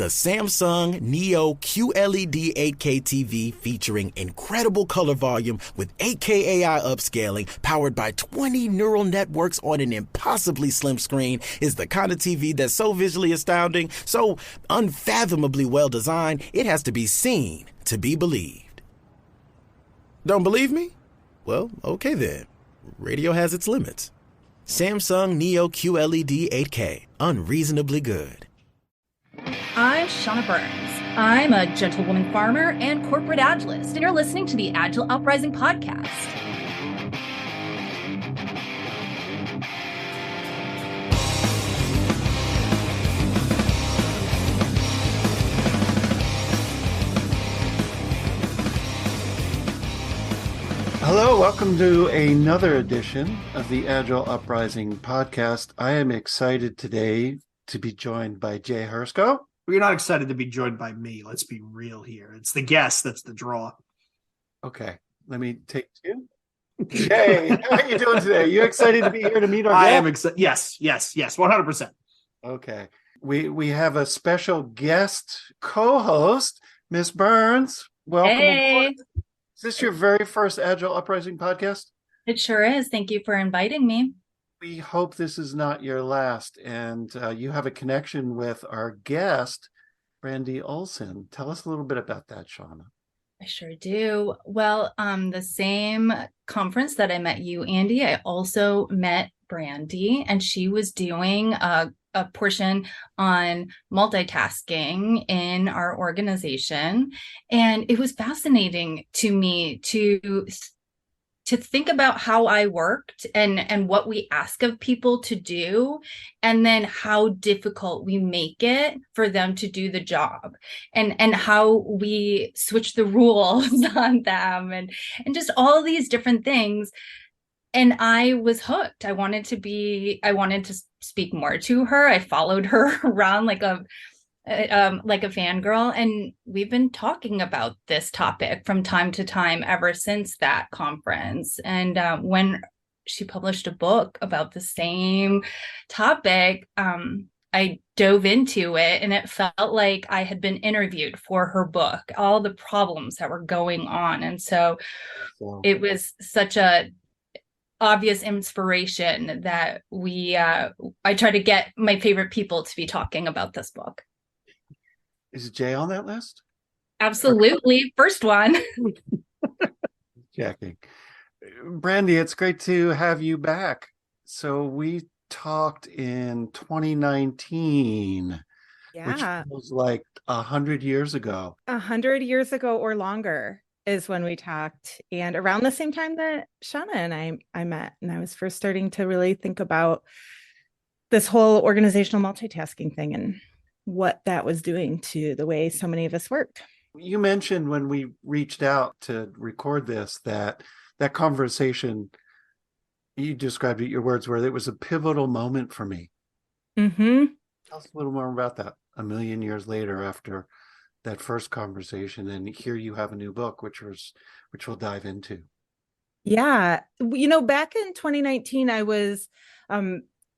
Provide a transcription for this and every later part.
The Samsung Neo QLED 8K TV featuring incredible color volume with 8K AI upscaling powered by 20 neural networks on an impossibly slim screen is the kind of TV that's so visually astounding, so unfathomably well designed, it has to be seen to be believed. Don't believe me? Well, okay then. Radio has its limits. Samsung Neo QLED 8K, unreasonably good. I'm Shana Burns. I'm a gentlewoman farmer and corporate agilist, and you're listening to the Agile Uprising podcast. Hello, welcome to another edition of the Agile Uprising podcast. I am excited today to be joined by Jay Hrzcko. You're not excited to be joined by me. Let's be real here. It's the guest that's the draw. Okay, let me take two. Jay, how are you doing today? You excited to be here to meet our guest? I am excited. Yes, 100%. Okay, we have a special guest co-host, Miss Burns. Welcome aboard. Is this your very first Agile Uprising podcast? It sure is. Thank you for inviting me. We hope this is not your last, and you have a connection with our guest, Brandi Olson. Tell us a little bit about that, Shana. I sure do. Well, the same conference that I met you, Andy, I also met Brandi, and she was doing a portion on multitasking in our organization. And it was fascinating to me to think about how I worked and what we ask of people to do, and then how difficult we make it for them to do the job, and how we switch the rules on them, and just all of these different things. And I was hooked. I wanted to speak more to her. I followed her around like a fangirl, and we've been talking about this topic from time to time ever since that conference. And when she published a book about the same topic, I dove into it, and it felt like I had been interviewed for her book, all the problems that were going on. And so it was such a obvious inspiration that I try to get my favorite people to be talking about this book. Is Jay on that list? Absolutely. First one. Checking. Brandi, it's great to have you back. So we talked in 2019, which was like 100 years ago. 100 years ago or longer is when we talked, and around the same time that Shana and I met, and I was first starting to really think about this whole organizational multitasking thing and what that was doing to the way so many of us worked. You mentioned when we reached out to record this that conversation, you described it, your words were, it was a pivotal moment for me. Mm-hmm. Tell us a little more about that. A million years later after that first conversation, and here you have a new book, which we'll dive into. Yeah. Back in 2019, I was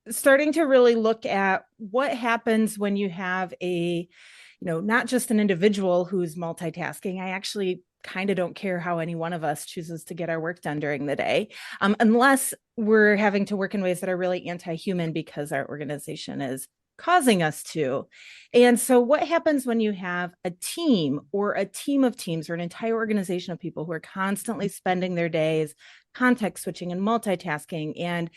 starting to really look at what happens when you have not just an individual who's multitasking. I actually kind of don't care how any one of us chooses to get our work done during the day, unless we're having to work in ways that are really anti-human because our organization is causing us to. And so what happens when you have a team or a team of teams or an entire organization of people who are constantly spending their days context switching and multitasking and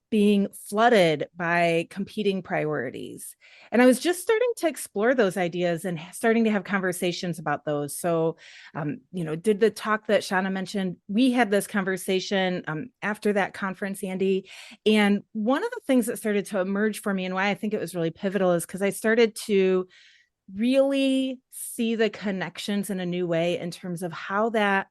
being flooded by competing priorities? And I was just starting to explore those ideas and starting to have conversations about those. So, did the talk that Shana mentioned, we had this conversation after that conference, Andy. And one of the things that started to emerge for me and why I think it was really pivotal is because I started to really see the connections in a new way in terms of how that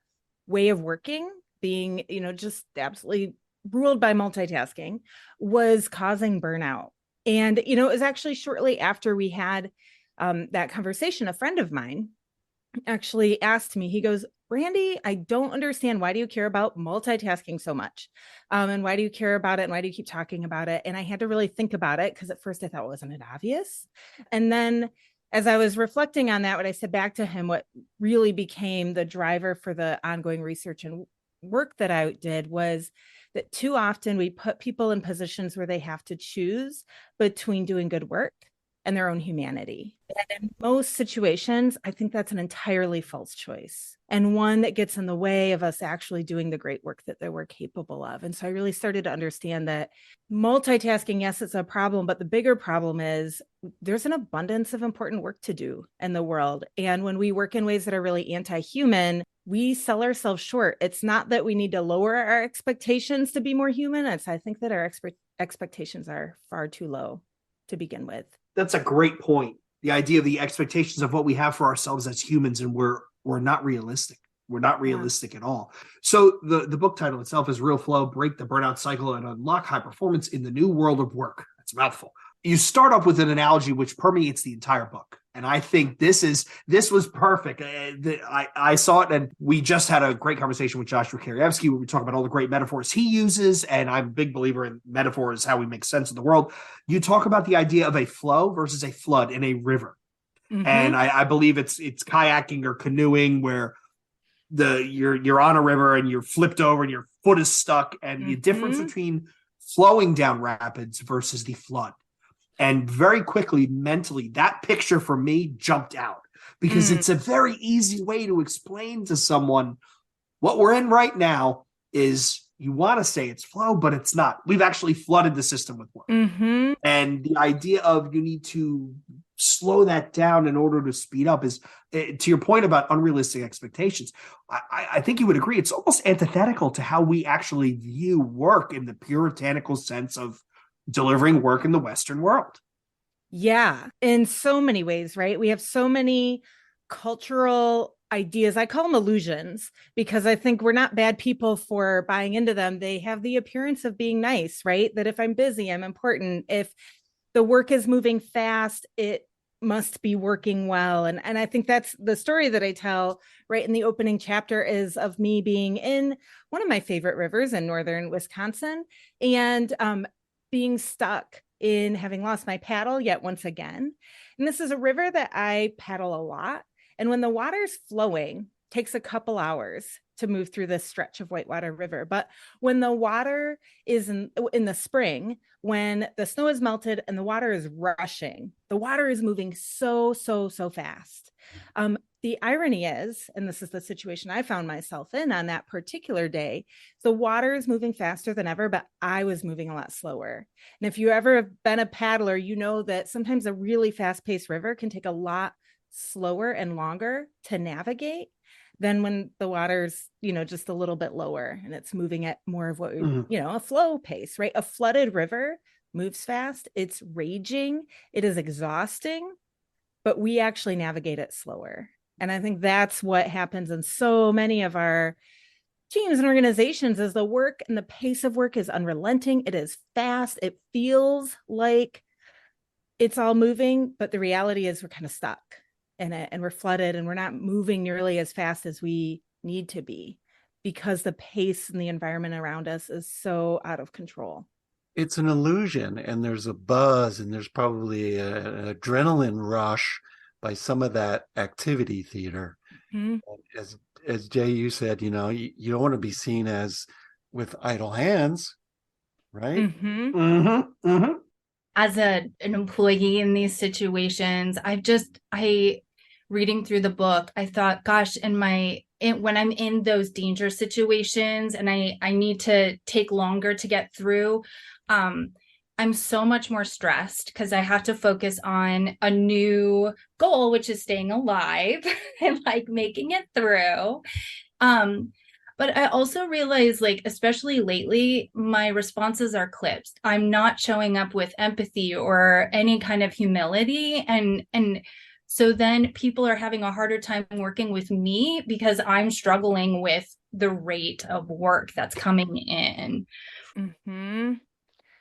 way of working, being, just absolutely ruled by multitasking, was causing burnout. And, it was actually shortly after we had that conversation, a friend of mine actually asked me, he goes, Brandi, I don't understand. Why do you care about multitasking so much? And why do you care about it? And why do you keep talking about it? And I had to really think about it because at first I thought, wasn't it obvious? And then as I was reflecting on that, what I said back to him, what really became the driver for the ongoing research and work that I did was that too often we put people in positions where they have to choose between doing good work and their own humanity. And in most situations, I think that's an entirely false choice, and one that gets in the way of us actually doing the great work that we're capable of. And so I really started to understand that multitasking, yes, it's a problem, but the bigger problem is there's an abundance of important work to do in the world. And when we work in ways that are really anti-human, we sell ourselves short. It's not that we need to lower our expectations to be more human. I think that our expectations are far too low to begin with. That's a great point. The idea of the expectations of what we have for ourselves as humans, and we're not realistic. We're not realistic at all. So the book title itself is Real Flow, Break the Burnout Cycle and Unlock High Performance in the New World of Work. That's a mouthful. You start off with an analogy which permeates the entire book. And I think this was perfect. I saw it, and we just had a great conversation with Joshua Karyevsky where we talk about all the great metaphors he uses. And I'm a big believer in metaphors, how we make sense of the world. You talk about the idea of a flow versus a flood in a river. Mm-hmm. And I believe it's kayaking or canoeing where you're on a river and you're flipped over and your foot is stuck. And the difference between flowing down rapids versus the flood. And very quickly, mentally, that picture for me jumped out because it's a very easy way to explain to someone what we're in right now is you want to say it's flow, but it's not. We've actually flooded the system with work. Mm-hmm. And the idea of you need to slow that down in order to speed up is, to your point about unrealistic expectations, I think you would agree it's almost antithetical to how we actually view work in the puritanical sense of delivering work in the Western world. Yeah, in so many ways, right? We have so many cultural ideas. I call them illusions because I think we're not bad people for buying into them. They have the appearance of being nice, right? That if I'm busy, I'm important. If the work is moving fast, it must be working well. And I think that's the story that I tell right in the opening chapter is of me being in one of my favorite rivers in northern Wisconsin and being stuck in having lost my paddle yet once again. And this is a river that I paddle a lot. And when the water's flowing, it takes a couple hours to move through this stretch of Whitewater River. But when the water is in the spring, when the snow is melted and the water is rushing, the water is moving so fast. The irony is, and this is the situation I found myself in on that particular day, the water is moving faster than ever, but I was moving a lot slower. And if you ever have been a paddler, you know that sometimes a really fast-paced river can take a lot slower and longer to navigate than when the water's, just a little bit lower and it's moving at more of what, a flow pace, right? A flooded river moves fast. It's raging. It is exhausting, but we actually navigate it slower. And I think that's what happens in so many of our teams and organizations is the work and the pace of work is unrelenting. It is fast. It feels like it's all moving, but the reality is we're kind of stuck in it and we're flooded and we're not moving nearly as fast as we need to be because the pace and the environment around us is so out of control. It's an illusion, and there's a buzz, and there's probably an adrenaline rush by some of that activity theater. Mm-hmm. As Jay, you said, you don't want to be seen as with idle hands, right? Mm-hmm. Mm-hmm. Mm-hmm. As an employee in these situations, reading through the book, I thought, gosh, when I'm in those danger situations and I need to take longer to get through, I'm so much more stressed because I have to focus on a new goal, which is staying alive and making it through. But I also realized, especially lately, my responses are clipped. I'm not showing up with empathy or any kind of humility. And so then people are having a harder time working with me because I'm struggling with the rate of work that's coming in. Mm-hmm.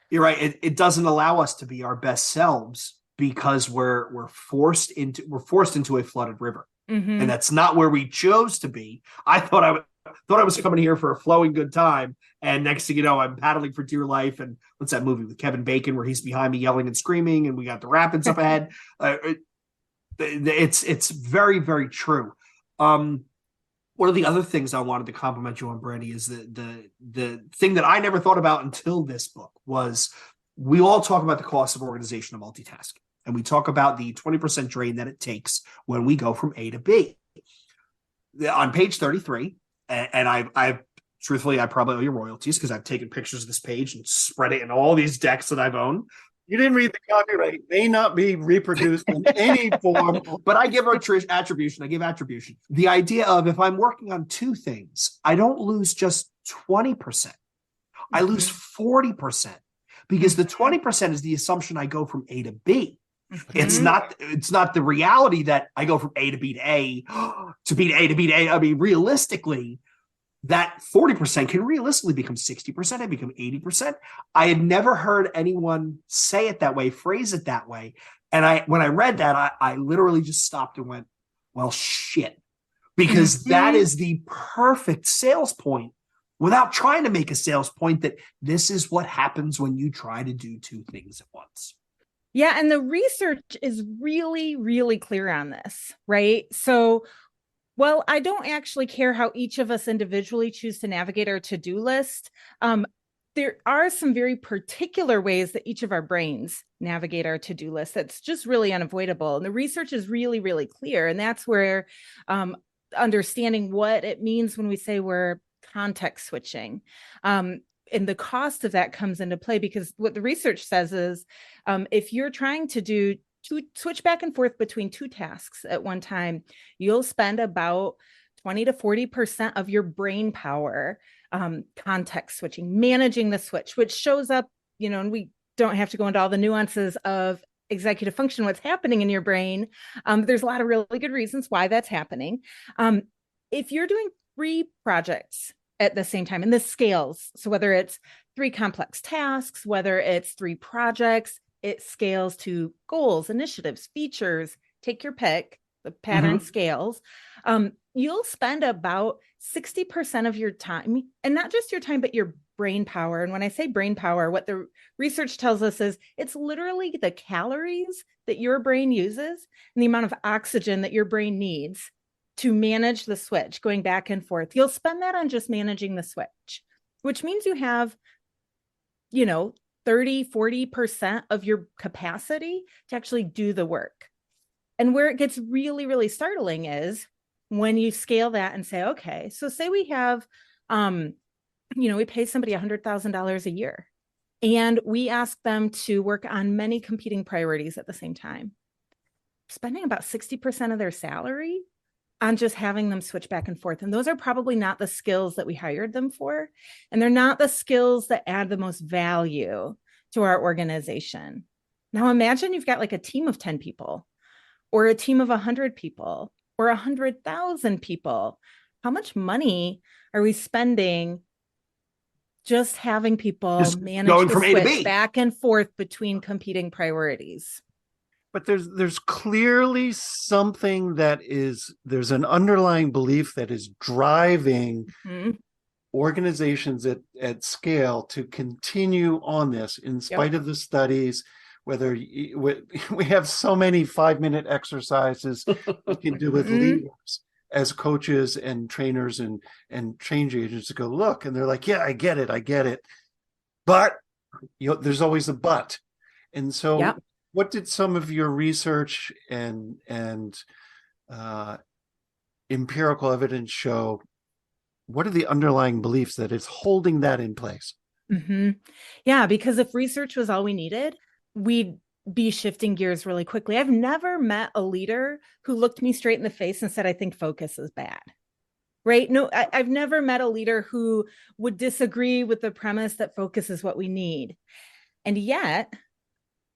You're right. It doesn't allow us to be our best selves because we're forced into a flooded river. Mm-hmm. And that's not where we chose to be. I thought I was coming here for a flowing good time. And next thing you know, I'm paddling for dear life. And what's that movie with Kevin Bacon where he's behind me yelling and screaming and we got the rapids up ahead? It's very, very true. One of the other things I wanted to compliment you on, Brandi, is the thing that I never thought about until this book was we all talk about the cost of organizational multitasking, and we talk about the 20% drain that it takes when we go from A to B. On page 33, and I've truthfully, I probably owe you royalties because I've taken pictures of this page and spread it in all these decks that I've owned. You didn't read the copyright. May not be reproduced in any form. But I give attribution. I give attribution. The idea of if I'm working on two things, I don't lose just 20%. I lose 40% because the 20% is the assumption I go from A to B. It's not the reality that I go from A to B to A to B to A to B to A. I mean, realistically, that 40% can realistically become 60%, and become 80%. I had never heard anyone say it that way, phrase it that way. And when I read that, I literally just stopped and went, well, shit, because that is the perfect sales point without trying to make a sales point that this is what happens when you try to do two things at once. Yeah. And the research is really, really clear on this, right? So, well, I don't actually care how each of us individually choose to navigate our to-do list. There are some very particular ways that each of our brains navigate our to-do list that's just really unavoidable. And the research is really, really clear. And that's where understanding what it means when we say we're context switching. And the cost of that comes into play, because what the research says is if you're trying to switch back and forth between two tasks at one time, you'll spend about 20 to 40% of your brain power context switching, managing the switch, which shows up, and we don't have to go into all the nuances of executive function, what's happening in your brain. There's a lot of really good reasons why that's happening. If you're doing 3 projects at the same time, and this scales, so whether it's 3 complex tasks, whether it's 3 projects, it scales to goals, initiatives, features, take your pick, the pattern scales. You'll spend about 60% of your time, and not just your time, but your brain power. And when I say brain power, what the research tells us is it's literally the calories that your brain uses and the amount of oxygen that your brain needs to manage the switch, going back and forth. You'll spend that on just managing the switch, which means you have, 30, 40% of your capacity to actually do the work. And where it gets really, really startling is when you scale that and say, okay, so say we have, we pay somebody $100,000 a year and we ask them to work on many competing priorities at the same time, spending about 60% of their salary on just having them switch back and forth. And those are probably not the skills that we hired them for. And they're not the skills that add the most value to our organization. Now imagine you've got like a team of 10 people or a team of 100 people or 100,000 people. How much money are we spending just having people manage going to from A to switch B back and forth between competing priorities? But there's clearly something there's an underlying belief that is driving organizations at scale to continue on this in spite of the studies, whether we have so many 5-minute exercises we can do with leaders as coaches and trainers and change agents to go look, and they're like, yeah, I get it. But there's always a but. And so what did some of your research and empirical evidence show? What are the underlying beliefs that is holding that in place? Yeah, because if research was all we needed, we'd be shifting gears really quickly. I've never met a leader who looked me straight in the face and said, I think focus is bad. Right? No, I've never met a leader who would disagree with the premise that focus is what we need. And yet,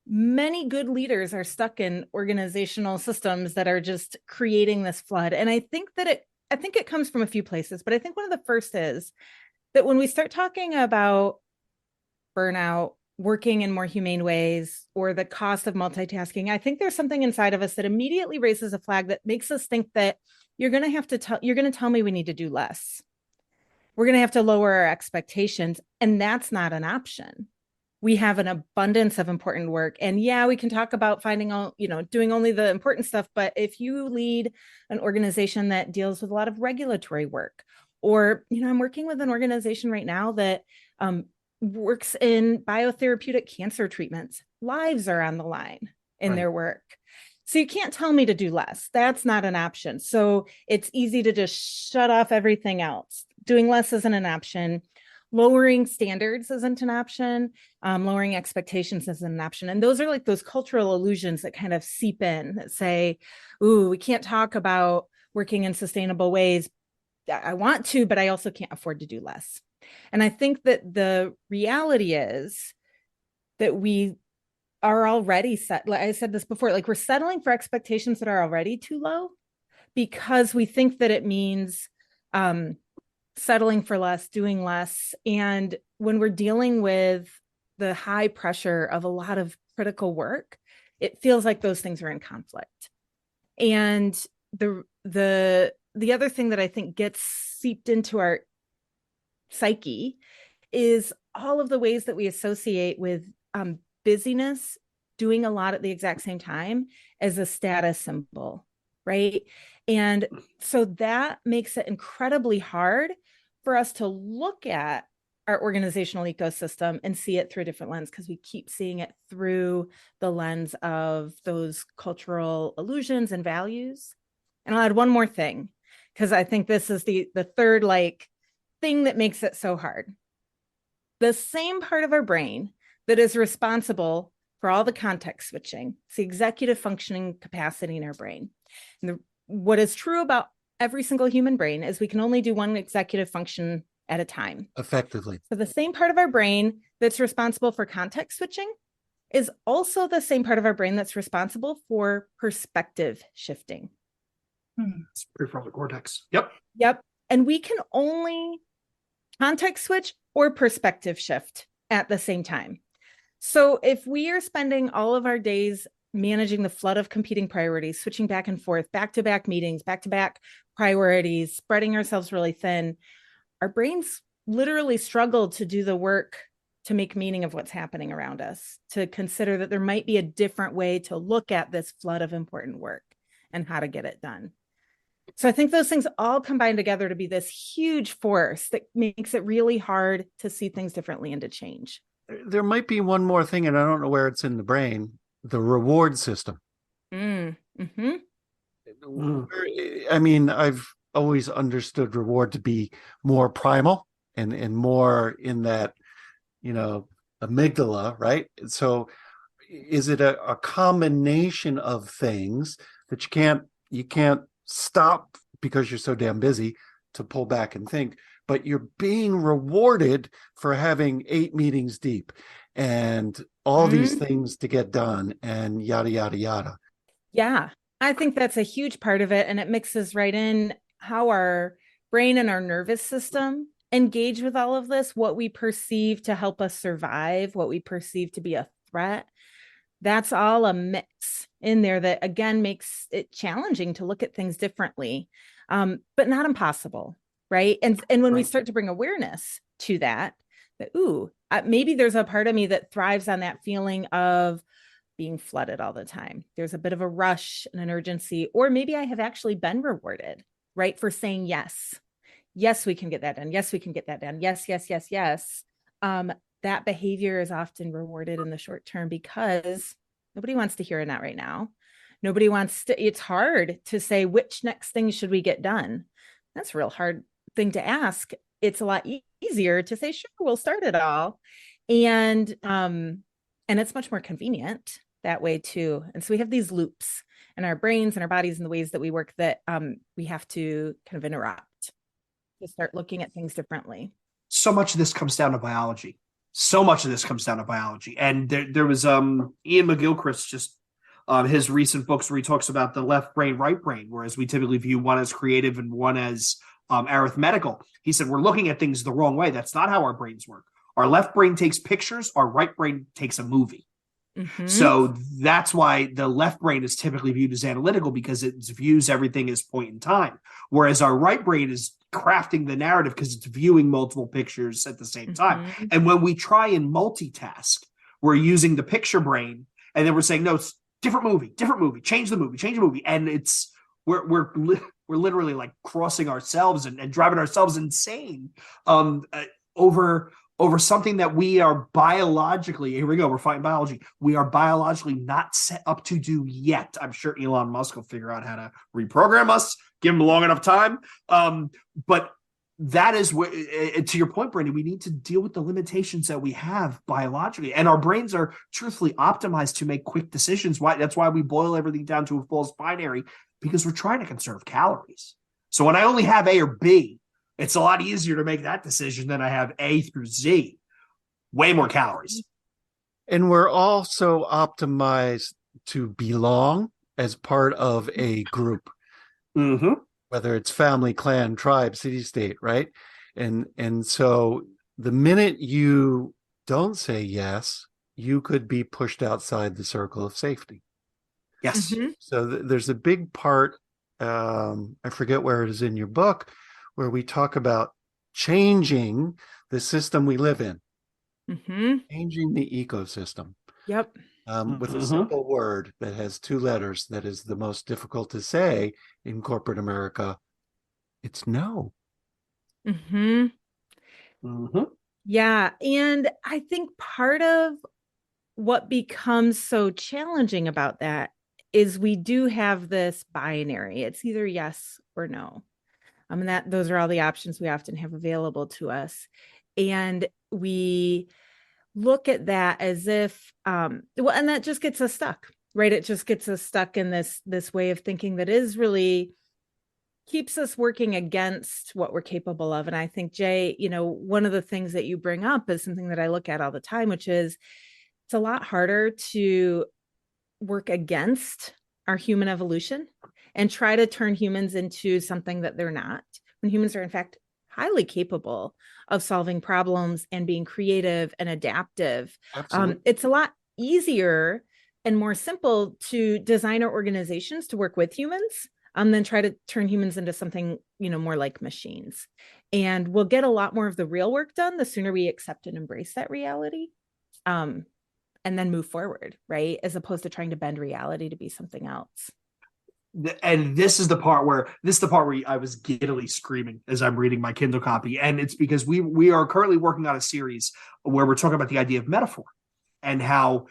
many good leaders are stuck in organizational systems that are just creating this flood. And I think it comes from a few places, but I think one of the first is that when we start talking about burnout, working in more humane ways, or the cost of multitasking, I think there's something inside of us that immediately raises a flag that makes us think that you're going to tell me we need to do less. We're going to have to lower our expectations. And that's not an option. we have an abundance of important work. And yeah, we can talk about finding all, doing only the important stuff. But if you lead an organization that deals with a lot of regulatory work, or, I'm working with an organization right now that works in biotherapeutic cancer treatments, lives are on the line in their work. So you can't tell me to do less. That's not an option. So it's easy to just shut off everything else. Doing less isn't an option. Lowering standards isn't an option. Lowering expectations isn't an option. And those are like those cultural illusions that kind of seep in that say, ooh, we can't talk about working in sustainable ways. I want to, but I also can't afford to do less. And I think that the reality is that we are already set. Like I said this before, like we're settling for expectations that are already too low because we think that it means settling for less, doing less. And when we're dealing with the high pressure of a lot of critical work, it feels like those things are in conflict. And the other thing that I think gets seeped into our psyche is all of the ways that we associate with busyness, doing a lot at the exact same time, as a status symbol, right? And so that makes it incredibly hard for us to look at our organizational ecosystem and see it through a different lens, because we keep seeing it through the lens of those cultural illusions and values. And I'll add one more thing, because I think this is the third thing that makes it so hard. The same part of our brain that is responsible for all the context switching, it's the executive functioning capacity in our brain. And what is true about every single human brain is we can only do one executive function at a time. Effectively. So the same part of our brain that's responsible for context switching is also the same part of our brain that's responsible for perspective shifting. It's prefrontal cortex. Yep. And we can only context switch or perspective shift at the same time. So if we are spending all of our days managing the flood of competing priorities, switching back and forth, back-to-back meetings, back-to-back priorities, spreading ourselves really thin, our brains literally struggle to do the work to make meaning of what's happening around us, to consider that there might be a different way to look at this flood of important work and how to get it done. So I think those things all combine together to be this huge force that makes it really hard to see things differently and to change. There might be one more thing, and I don't know where it's in the brain, the reward system. Mm-hmm. I mean, I've always understood reward to be more primal and more in that, amygdala, right? So is it a combination of things that you can't stop because you're so damn busy to pull back and think, but you're being rewarded for having 8 meetings deep and all these things to get done and yada, yada, yada. Yeah, I think that's a huge part of it. And it mixes right in how our brain and our nervous system engage with all of this, what we perceive to help us survive, what we perceive to be a threat. That's all a mix in there that, again, makes it challenging to look at things differently, but not impossible, right? And when we start to bring awareness to that maybe there's a part of me that thrives on that feeling of being flooded all the time. There's a bit of a rush and an urgency, or maybe I have actually been rewarded, right, for saying yes. Yes, we can get that done. Yes, we can get that done. Yes, yes, yes, yes. That behavior is often rewarded in the short term because nobody wants to hear a not right now. Nobody wants to, it's hard to say which next thing should we get done. That's a real hard thing to ask. It's a lot easier to say, sure, we'll start it all. And it's much more convenient that way too. And so we have these loops in our brains and our bodies and the ways that we work that we have to kind of interrupt to start looking at things differently. So much of this comes down to biology. And there was Ian McGilchrist, just his recent books where he talks about the left brain, right brain, whereas we typically view one as creative and one as arithmetical. He said, we're looking at things the wrong way. That's not how our brains work. Our left brain takes pictures. Our right brain takes a movie. Mm-hmm. So that's why the left brain is typically viewed as analytical, because it views everything as point in time. Whereas our right brain is crafting the narrative because it's viewing multiple pictures at the same time. Mm-hmm. And when we try and multitask, we're using the picture brain, and then we're saying, no, it's different movie, change the movie. And it's, we're literally like crossing ourselves and driving ourselves insane over something that we are biologically, here we go, we're fighting biology, we are biologically not set up to do yet. I'm sure Elon Musk will figure out how to reprogram us, give him long enough time. But that is what, to your point, Brandi, we need to deal with the limitations that we have biologically, and our brains are truthfully optimized to make quick decisions. That's why we boil everything down to a false binary, because we're trying to conserve calories. So when I only have A or B, it's a lot easier to make that decision than I have A through Z. Way more calories. And we're also optimized to belong as part of a group. Mm-hmm. Whether it's family, clan, tribe, city, state, right? And so the minute you don't say yes, you could be pushed outside the circle of safety. Yes. Mm-hmm. So there's a big part, I forget where it is in your book, where we talk about changing the system we live in, Mm-hmm. changing the ecosystem. Yep. With a simple word that has 2 letters that is the most difficult to say in corporate America. It's no. Mm-hmm. Mm-hmm. Yeah. And I think part of what becomes so challenging about that is we do have this binary. It's either yes or no. And those are all the options we often have available to us. And we look at that as if, and that just gets us stuck, right? It just gets us stuck in this way of thinking that is really keeps us working against what we're capable of. And I think, Jay, one of the things that you bring up is something that I look at all the time, which is it's a lot harder to work against our human evolution and try to turn humans into something that they're not, when humans are in fact highly capable of solving problems and being creative and adaptive. It's a lot easier and more simple to design our organizations to work with humans than try to turn humans into something, more like machines. And we'll get a lot more of the real work done the sooner we accept and embrace that reality. And then move forward, right? As opposed to trying to bend reality to be something else. And this is the part where I was giddily screaming as I'm reading my Kindle copy. And it's because we are currently working on a series where we're talking about the idea of metaphor and how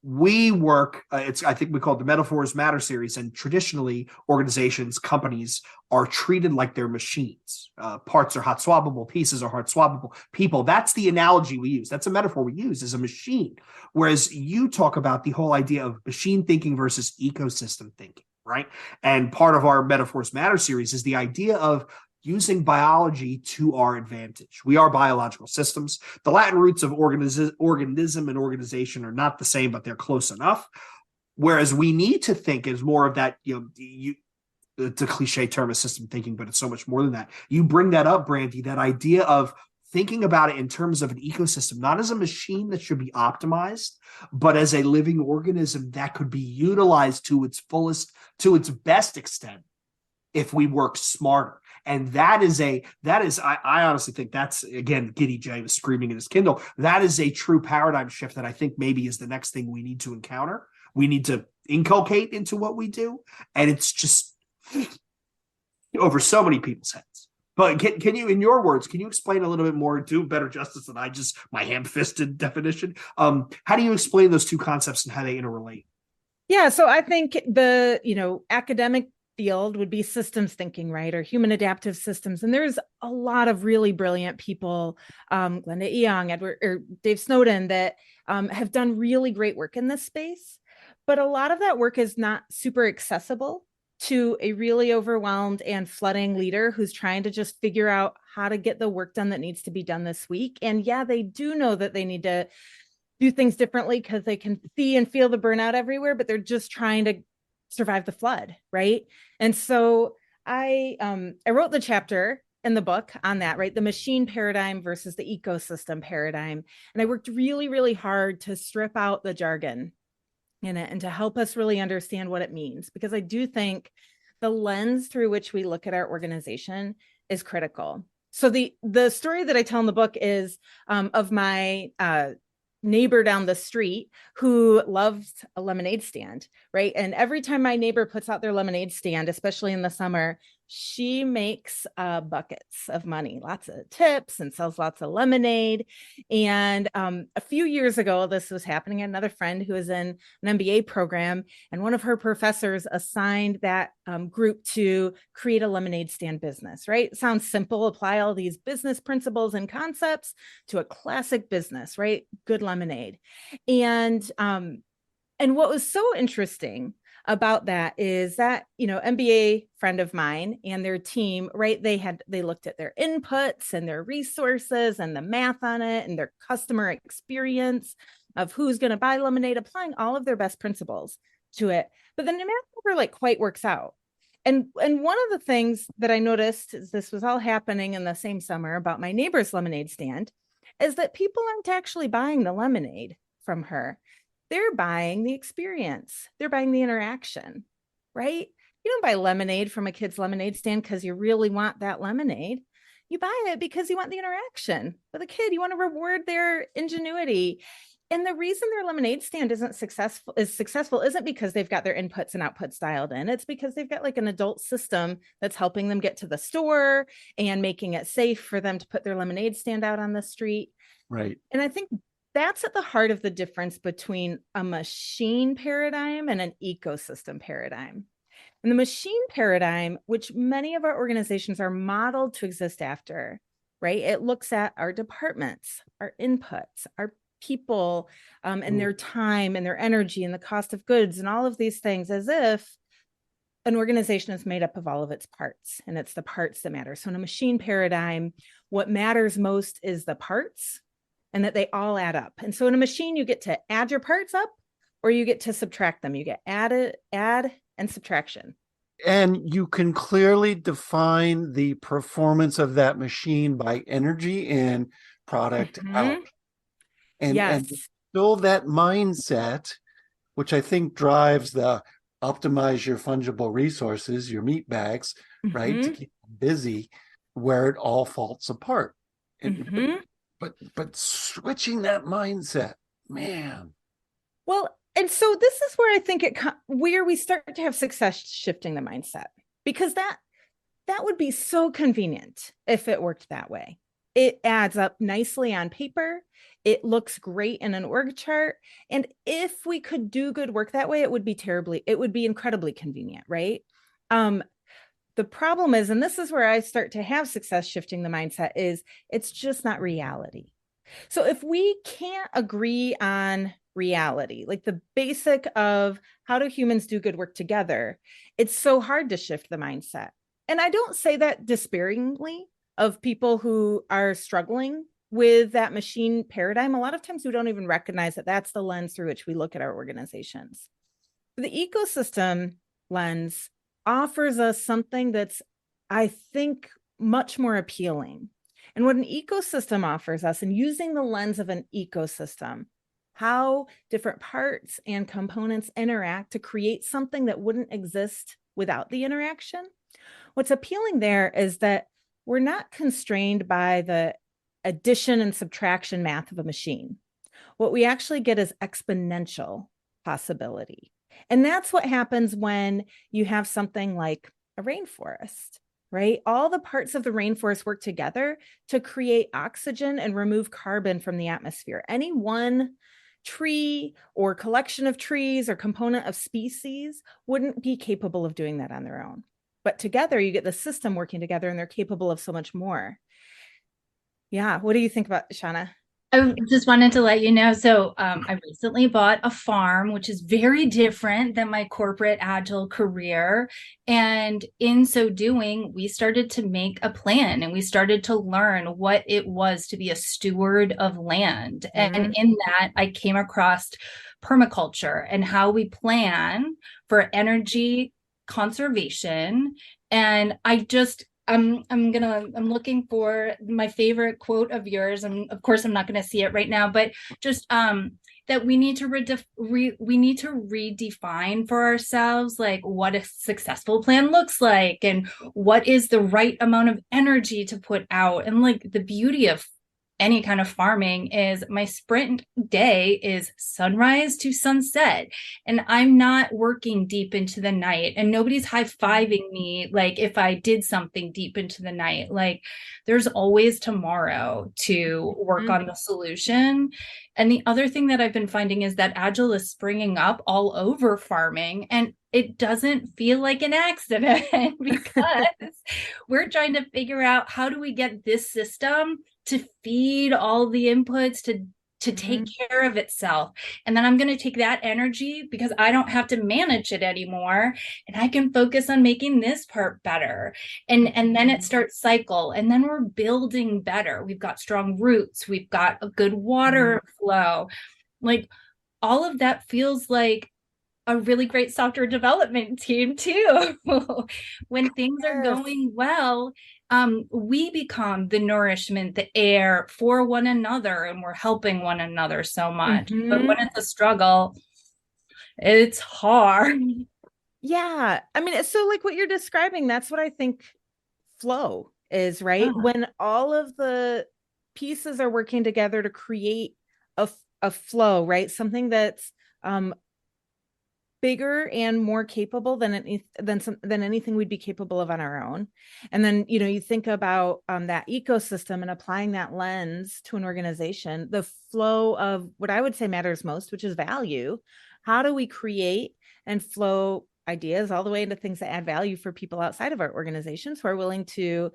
we work. I think we call it the Metaphors Matter series. And traditionally, organizations, companies are treated like they're machines. Parts are hot swappable, pieces are hard swappable. People, that's the analogy we use. That's a metaphor we use as a machine. Whereas you talk about the whole idea of machine thinking versus ecosystem thinking, right? And part of our Metaphors Matter series is the idea of using biology to our advantage. We are biological systems. The Latin roots of organism and organization are not the same, but they're close enough. Whereas we need to think as more of that, it's a cliche term of system thinking, but it's so much more than that. You bring that up, Brandi, that idea of thinking about it in terms of an ecosystem, not as a machine that should be optimized, but as a living organism that could be utilized to its fullest, to its best extent if we work smarter. And I honestly think that's, again, Giddy J was screaming in his Kindle. That is a true paradigm shift that I think maybe is the next thing we need to encounter. We need to inculcate into what we do. And it's just over so many people's heads. But can you, in your words, can you explain a little bit more, do better justice than I just, my ham-fisted definition? How do you explain those two concepts and how they interrelate? Yeah, so I think the, academic field would be systems thinking, right? Or human adaptive systems. And there's a lot of really brilliant people, Glenda Eong, Edward, or Dave Snowden, that have done really great work in this space. But a lot of that work is not super accessible to a really overwhelmed and flooding leader who's trying to just figure out how to get the work done that needs to be done this week. And yeah, they do know that they need to do things differently because they can see and feel the burnout everywhere, but they're just trying to survive the flood, right? And so I wrote the chapter in the book on that, right? The machine paradigm versus the ecosystem paradigm. And I worked really, really hard to strip out the jargon in it and to help us really understand what it means, because I do think the lens through which we look at our organization is critical. So the story that I tell in the book is of my neighbor down the street who loves a lemonade stand, right? And every time my neighbor puts out their lemonade stand, especially in the summer, she makes buckets of money, lots of tips, and sells lots of lemonade. And a few years ago, this was happening. Another friend who was in an MBA program, and one of her professors assigned that group to create a lemonade stand business, right? Sounds simple. Apply all these business principles and concepts to a classic business, right? Good lemonade. And what was so interesting about that is that, MBA friend of mine and their team, right? They looked at their inputs and their resources and the math on it and their customer experience of who's going to buy lemonade, applying all of their best principles to it. But then the math never quite works out. And one of the things that I noticed is this was all happening in the same summer about my neighbor's lemonade stand, is that people aren't actually buying the lemonade from her. They're buying the experience. They're buying the interaction, right? You don't buy lemonade from a kid's lemonade stand because you really want that lemonade. You buy it because you want the interaction with a kid. You want to reward their ingenuity. And the reason their lemonade stand isn't successful isn't because they've got their inputs and outputs dialed in. It's because they've got an adult system that's helping them get to the store and making it safe for them to put their lemonade stand out on the street. Right. And I think that's at the heart of the difference between a machine paradigm and an ecosystem paradigm. And the machine paradigm, which many of our organizations are modeled to exist after, right? It looks at our departments, our inputs, our people, and their time and their energy and the cost of goods and all of these things, as if an organization is made up of all of its parts, and it's the parts that matter. So in a machine paradigm, what matters most is the parts, and that they all add up. And so in a machine, you get to add your parts up, or you get to subtract them. You get add and subtraction. And you can clearly define the performance of that machine by energy in, product out. And, yes. and still that mindset, which I think drives the optimize your fungible resources, your meat bags, right, to keep them busy, where it all falls apart. And, but switching that mindset, man. Well, and so this is where I think where we start to have success shifting the mindset, because that would be so convenient if it worked that way. It adds up nicely on paper. It looks great in an org chart. And if we could do good work that way, it would be incredibly convenient, right? The problem is, and this is where I start to have success shifting the mindset, is it's just not reality. So if we can't agree on reality, like the basic of how do humans do good work together, it's so hard to shift the mindset. And I don't say that despairingly of people who are struggling with that machine paradigm. A lot of times we don't even recognize that that's the lens through which we look at our organizations. The ecosystem lens offers us something that's, I think, much more appealing. And what an ecosystem offers us, and using the lens of an ecosystem, how different parts and components interact to create something that wouldn't exist without the interaction. What's appealing there is that we're not constrained by the addition and subtraction math of a machine. What we actually get is exponential possibility. And that's what happens when you have something like a rainforest, right? All the parts of the rainforest work together to create oxygen and remove carbon from the atmosphere. Any one tree or collection of trees or component of species wouldn't be capable of doing that on their own. But together, you get the system working together, and they're capable of so much more. Yeah. What do you think about, Shana? I just wanted to let you know. So I recently bought a farm, which is very different than my corporate agile career. And in so doing, we started to make a plan, and we started to learn what it was to be a steward of land. And in that, I came across permaculture and how we plan for energy conservation. And I'm looking for my favorite quote of yours, and of course I'm not going to see it right now, but just that we need to redefine for ourselves like what a successful plan looks like, and what is the right amount of energy to put out. And like the beauty of any kind of farming is my sprint day is sunrise to sunset. And I'm not working deep into the night, and nobody's high-fiving me like if I did something deep into the night. Like there's always tomorrow to work on the solution. And the other thing that I've been finding is that Agile is springing up all over farming, and it doesn't feel like an accident because we're trying to figure out how do we get this system to feed all the inputs to take care of itself. And then I'm going to take that energy because I don't have to manage it anymore, and I can focus on making this part better. And then it starts cycle, and then we're building better. We've got strong roots. We've got a good water flow. Like all of that feels like a really great software development team too. When things are going well, we become the nourishment, the air for one another, and we're helping one another so much. But when it's a struggle, it's hard. Yeah. I mean, so like what you're describing, that's what I think flow is, right? When all of the pieces are working together to create a flow, right? Something that's bigger and more capable than anything we'd be capable of on our own. And then, you think about that ecosystem and applying that lens to an organization, the flow of what I would say matters most, which is value. How do we create and flow ideas all the way into things that add value for people outside of our organizations who are willing to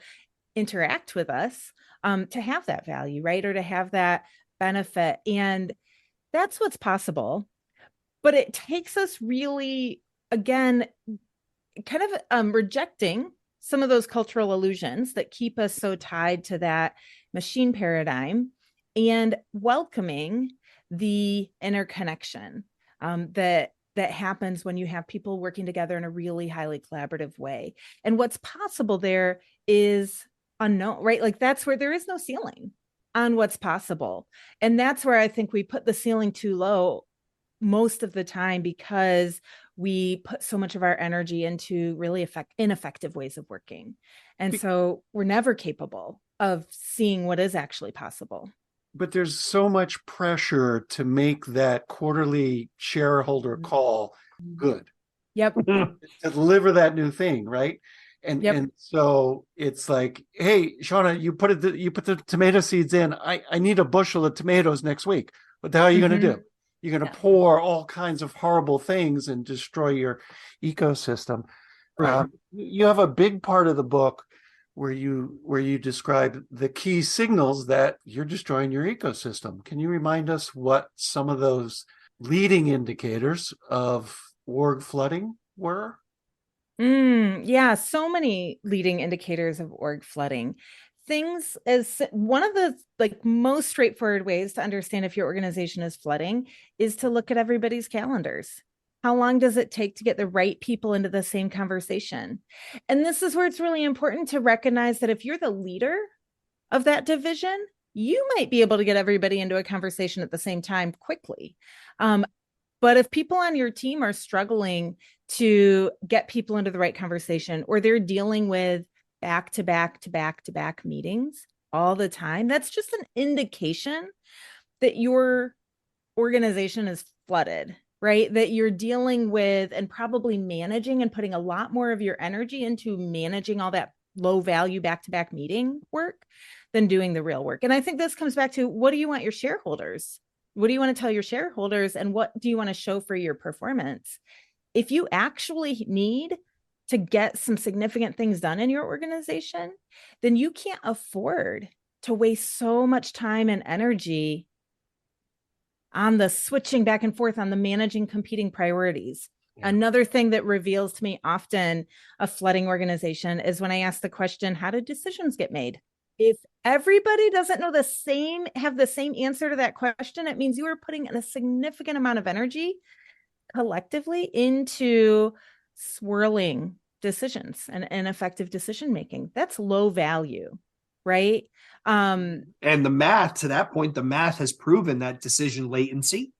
interact with us to have that value, right? Or to have that benefit. And that's what's possible. But it takes us really, again, kind of rejecting some of those cultural illusions that keep us so tied to that machine paradigm and welcoming the interconnection that happens when you have people working together in a really highly collaborative way. And what's possible there is unknown, right? Like that's where there is no ceiling on what's possible. And that's where I think we put the ceiling too low most of the time, because we put so much of our energy into really ineffective ways of working. And so we're never capable of seeing what is actually possible. But there's so much pressure to make that quarterly shareholder call good. Yep. To deliver that new thing, right? And so it's like, hey, Shana, you put the tomato seeds in. I need a bushel of tomatoes next week. What the hell are you going to do? You're going to pour all kinds of horrible things and destroy your ecosystem. Right. You have a big part of the book where you describe the key signals that you're destroying your ecosystem. Can you remind us what some of those leading indicators of org flooding were? Yeah, so many leading indicators of org flooding. Things as one of the most straightforward ways to understand if your organization is flooding is to look at everybody's calendars. How long does it take to get the right people into the same conversation? And this is where it's really important to recognize that if you're the leader of that division, you might be able to get everybody into a conversation at the same time quickly. But if people on your team are struggling to get people into the right conversation, or they're dealing with back-to-back meetings all the time, that's just an indication that your organization is flooded, right? That you're dealing with and probably managing and putting a lot more of your energy into managing all that low value back-to-back meeting work than doing the real work. And I think this comes back to, what do you want your shareholders? What do you want to tell your shareholders? And what do you want to show for your performance? If you actually need to get some significant things done in your organization, then you can't afford to waste so much time and energy on the switching back and forth on the managing competing priorities. Yeah. Another thing that reveals to me often a flooding organization is when I ask the question, how do decisions get made? If everybody doesn't have the same answer to that question, it means you are putting a significant amount of energy collectively into swirling decisions and effective decision making. That's low value, right? And the math, to that point, the math has proven that decision latency.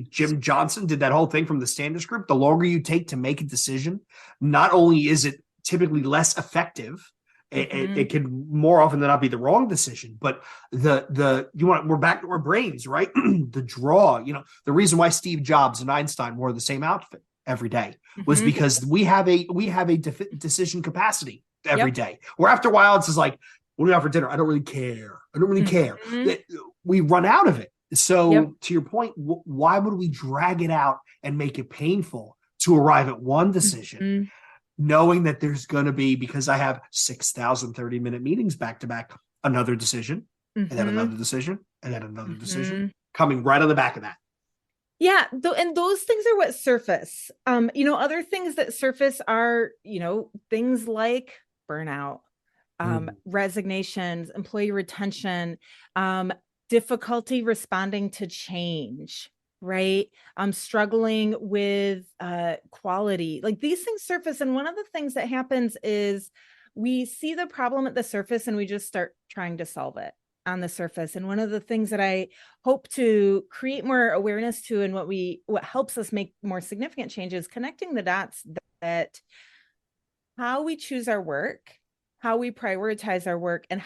Jim Johnson did that whole thing from the Standards Group. The longer you take to make a decision, not only is it typically less effective It can more often than not be the wrong decision, but we're back to our brains, right? The draw, the reason why Steve Jobs and Einstein wore the same outfit every day was because we have a decision capacity every day. Where after a while it's just like, what do we have for dinner? I don't really care. We run out of it. So to your point, why would we drag it out and make it painful to arrive at one decision, knowing that there's going to be, because I have 6,000 30-minute meetings back to back, another decision, and then another decision, and then another decision coming right on the back of that. Yeah. And those things are what surface. Other things that surface are, things like burnout, resignations, employee retention, difficulty responding to change, right? Struggling with quality. Like, these things surface. And one of the things that happens is we see the problem at the surface and we just start trying to solve it on the surface. And one of the things that I hope to create more awareness to, and what helps us make more significant changes, connecting the dots that how we choose our work, how we prioritize our work, and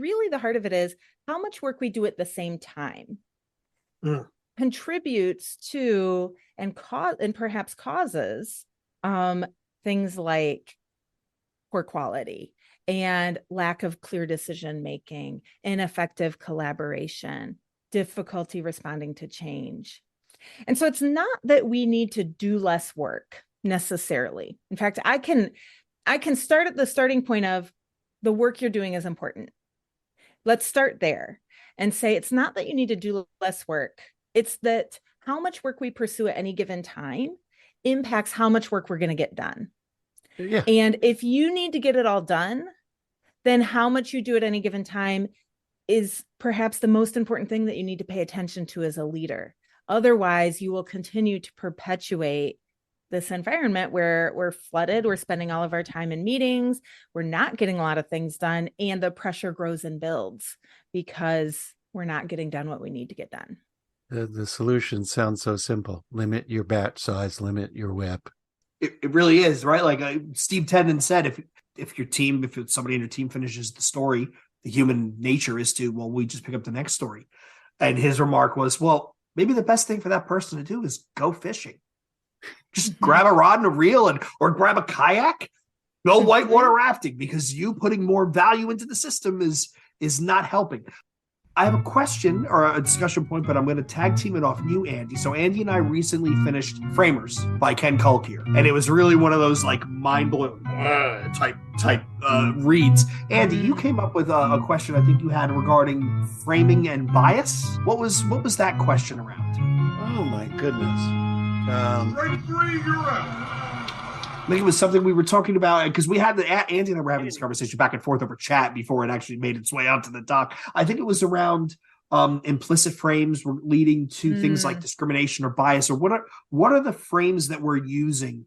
really the heart of it is how much work we do at the same time contributes to and perhaps causes things like poor quality and lack of clear decision making, ineffective collaboration, difficulty responding to change. And so it's not that we need to do less work necessarily. In fact, I can start at the starting point of the work you're doing is important. Let's start there and say it's not that you need to do less work. It's that how much work we pursue at any given time impacts how much work we're going to get done. Yeah. And if you need to get it all done, then how much you do at any given time is perhaps the most important thing that you need to pay attention to as a leader. Otherwise, you will continue to perpetuate this environment where we're flooded, we're spending all of our time in meetings, we're not getting a lot of things done, and the pressure grows and builds because we're not getting done what we need to get done. The solution sounds so simple. Limit your batch size, limit your WEP. It really is, right? Like Steve Tendon said, if somebody in your team finishes the story, the human nature is to, we just pick up the next story. And his remark was, maybe the best thing for that person to do is go fishing. Just grab a rod and a reel or grab a kayak, go whitewater rafting, because you putting more value into the system is not helping. I have a question or a discussion point, but I'm going to tag team it off you, Andy. So Andy and I recently finished Framers by Ken Kulkier, and it was really one of those like mind-blowing type reads. Andy, you came up with a question I think you had regarding framing and bias. What was that question around? Oh my goodness. You're out. I think it was something we were talking about because Andy and I were having this conversation back and forth over chat before it actually made its way out to the doc. I think it was around implicit frames leading to things like discrimination or bias, or what are the frames that we're using,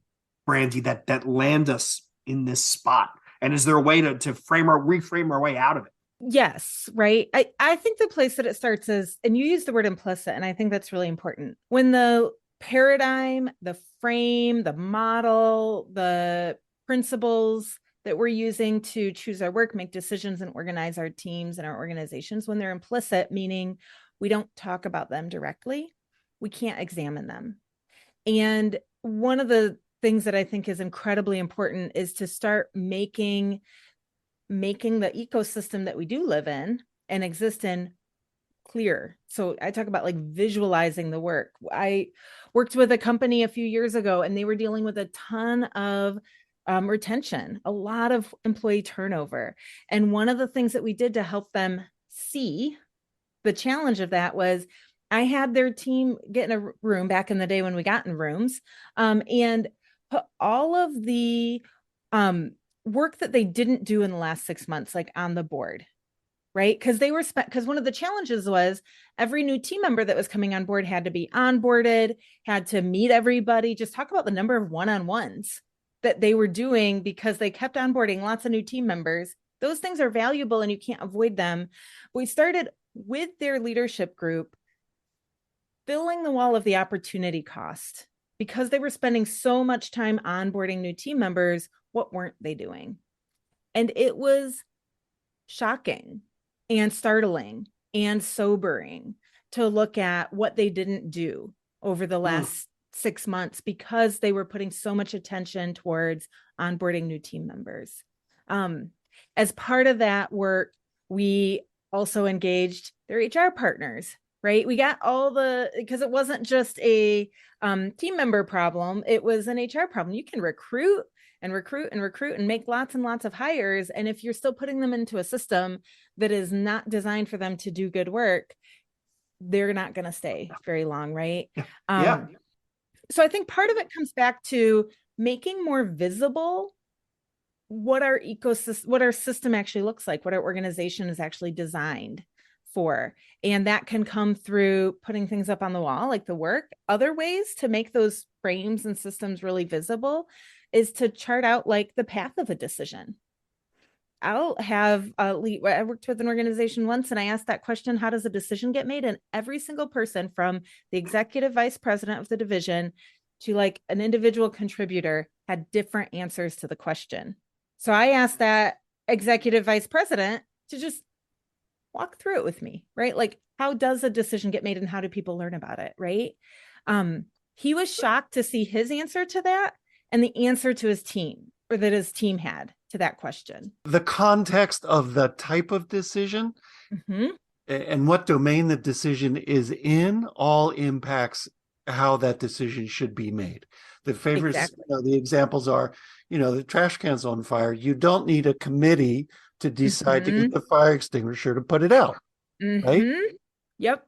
Brandi, that land us in this spot? And is there a way to reframe our way out of it? Yes, right. I think the place that it starts is, and you use the word implicit, and I think that's really important. When the paradigm, the frame, the model, the principles that we're using to choose our work, make decisions, and organize our teams and our organizations, when they're implicit, meaning we don't talk about them directly, we can't examine them. And one of the things that I think is incredibly important is to start making the ecosystem that we do live in and exist in clear. So I talk about like visualizing the work. I worked with a company a few years ago, and they were dealing with a ton of retention, a lot of employee turnover. And one of the things that we did to help them see the challenge of that was I had their team get in a room back in the day when we got in rooms, and put all of the work that they didn't do in the last 6 months, like on the board. Right? Because one of the challenges was every new team member that was coming on board had to be onboarded, had to meet everybody. Just talk about the number of one-on-ones that they were doing because they kept onboarding lots of new team members. Those things are valuable and you can't avoid them. We started with their leadership group filling the wall of the opportunity cost because they were spending so much time onboarding new team members. What weren't they doing? And it was shocking and startling and sobering to look at what they didn't do over the last 6 months because they were putting so much attention towards onboarding new team members. As part of that work, we also engaged their HR partners, right? We got because it wasn't just a team member problem, it was an HR problem. You can recruit and make lots and lots of hires. And if you're still putting them into a system that is not designed for them to do good work, they're not going to stay very long, right? So I think part of it comes back to making more visible what our system actually looks like, what our organization is actually designed for. And that can come through putting things up on the wall, like the work. Other ways to make those frames and systems really visible is to chart out like the path of a decision. I'll have I worked with an organization once and I asked that question, how does a decision get made? And every single person from the executive vice president of the division to like an individual contributor had different answers to the question. So I asked that executive vice president to just walk through it with me, right? Like, how does a decision get made and how do people learn about it, right? He was shocked to see his answer to that and the answer to his team, or that his team had to that question. The context of the type of decision and what domain the decision is in all impacts how that decision should be made. The favorites, the examples are, the trash can's on fire. You don't need a committee to decide to get the fire extinguisher to put it out, right? Yep.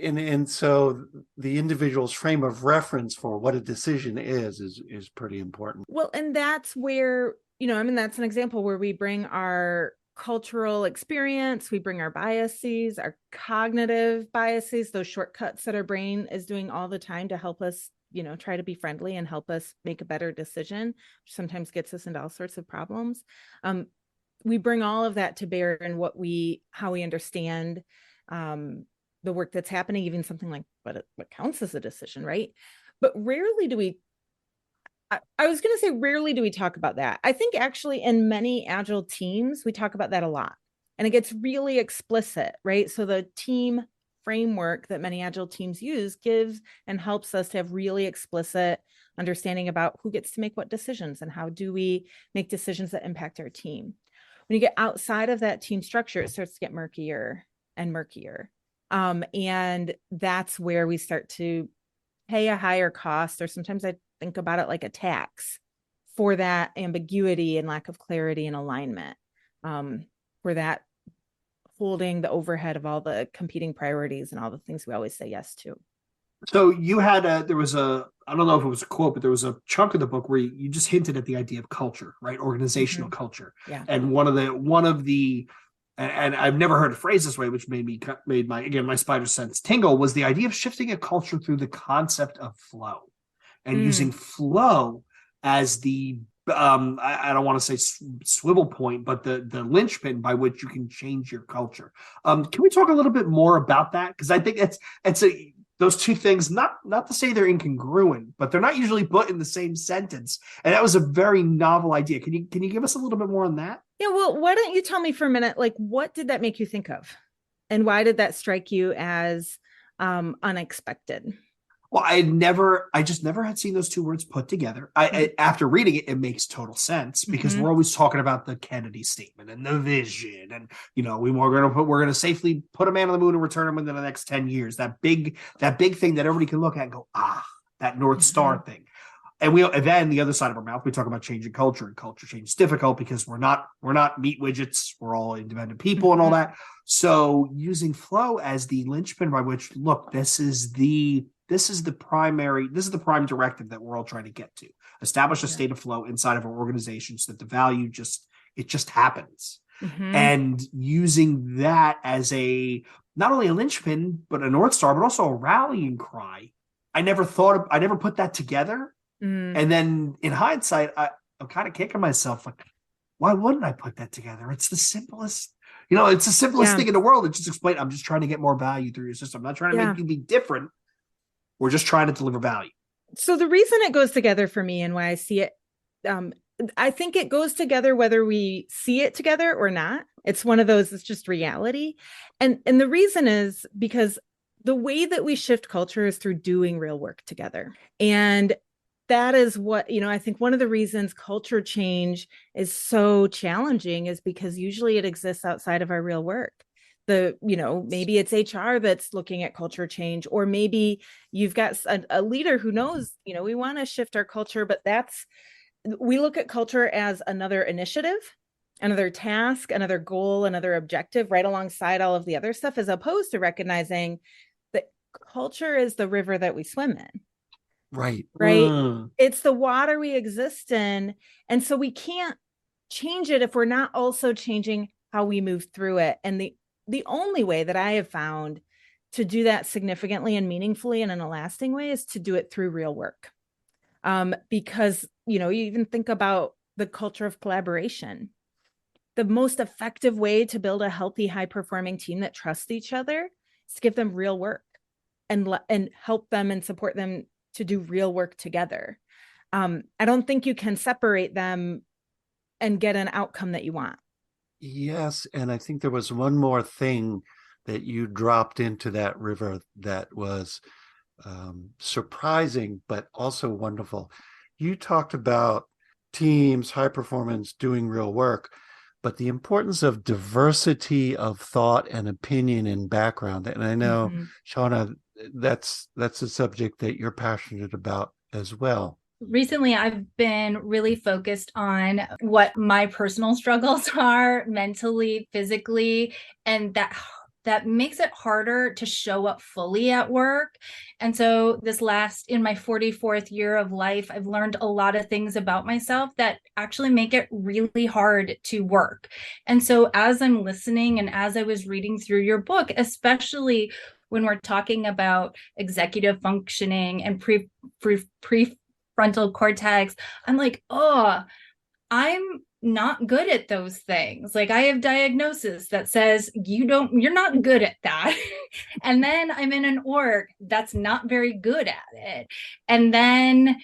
And so the individual's frame of reference for what a decision is pretty important. Well, and that's where, that's an example where we bring our cultural experience, we bring our biases, our cognitive biases, those shortcuts that our brain is doing all the time to help us, try to be friendly and help us make a better decision, which sometimes gets us into all sorts of problems. We bring all of that to bear in how we understand the work that's happening, even something like what counts as a decision, right? But rarely do we talk about that. I think actually in many Agile teams, we talk about that a lot and it gets really explicit, right? So the team framework that many Agile teams use gives and helps us to have really explicit understanding about who gets to make what decisions and how do we make decisions that impact our team. When you get outside of that team structure, it starts to get murkier and murkier. And that's where we start to pay a higher cost, or sometimes I think about it like a tax for that ambiguity and lack of clarity and alignment, for that holding the overhead of all the competing priorities and all the things we always say yes to. So you had I don't know if it was a quote, but there was a chunk of the book where you just hinted at the idea of culture, right? Organizational culture. Yeah. And one of the and I've never heard it phrased this way, which made my spider sense tingle, was the idea of shifting a culture through the concept of flow and using flow as the I don't want to say swivel point, but the linchpin by which you can change your culture. Can we talk a little bit more about that? Because I think those two things, not to say they're incongruent, but they're not usually put in the same sentence. And that was a very novel idea. Can you give us a little bit more on that? Yeah, well, why don't you tell me for a minute, like, what did that make you think of? And why did that strike you as unexpected? Well, I just never had seen those two words put together. After reading it, it makes total sense because we're always talking about the Kennedy statement and the vision, and we're going to safely put a man on the moon and return him within the next 10 years. That big thing that everybody can look at and go, that North Star thing. And then the other side of our mouth, we talk about changing culture, and culture change is difficult because we're not meat widgets. We're all independent people and all that. So using flow as the linchpin by which, look, this is the prime directive that we're all trying to get to. Establish a state of flow inside of our organization so that the value just happens. And using that as not only a linchpin, but a North Star, but also a rallying cry. I never put that together. And then in hindsight, I'm kind of kicking myself like, why wouldn't I put that together? It's the simplest, thing in the world. It's just explain, I'm just trying to get more value through your system. I'm not trying to make you be different. We're just trying to deliver value. So the reason it goes together for me and why I see it I think it goes together whether we see it together or not. It's one of those, it's just reality. And the reason is because the way that we shift culture is through doing real work together. And that is what, I think one of the reasons culture change is so challenging is because usually it exists outside of our real work. Maybe it's HR that's looking at culture change, or maybe you've got a leader who knows, we want to shift our culture, but we look at culture as another initiative, another task, another goal, another objective, right alongside all of the other stuff, as opposed to recognizing that culture is the river that we swim in. Right. It's the water we exist in. And so we can't change it if we're not also changing how we move through it. And the only way that I have found to do that significantly and meaningfully and in a lasting way is to do it through real work. Because, you even think about the culture of collaboration. The most effective way to build a healthy, high-performing team that trusts each other is to give them real work and help them and support them to do real work together. I don't think you can separate them and get an outcome that you want. Yes, and I think there was one more thing that you dropped into that river that was surprising, but also wonderful. You talked about teams, high performance, doing real work, but the importance of diversity of thought and opinion and background. And I know, Shana, that's a subject that you're passionate about as well. Recently, I've been really focused on what my personal struggles are mentally, physically, and that makes it harder to show up fully at work. And so in my 44th year of life, I've learned a lot of things about myself that actually make it really hard to work. And so as I'm listening and as I was reading through your book, especially when we're talking about executive functioning and prefrontal cortex, I'm like, oh, I'm not good at those things. Like, I have diagnosis that says you're not good at that. And then I'm in an org that's not very good at it. And then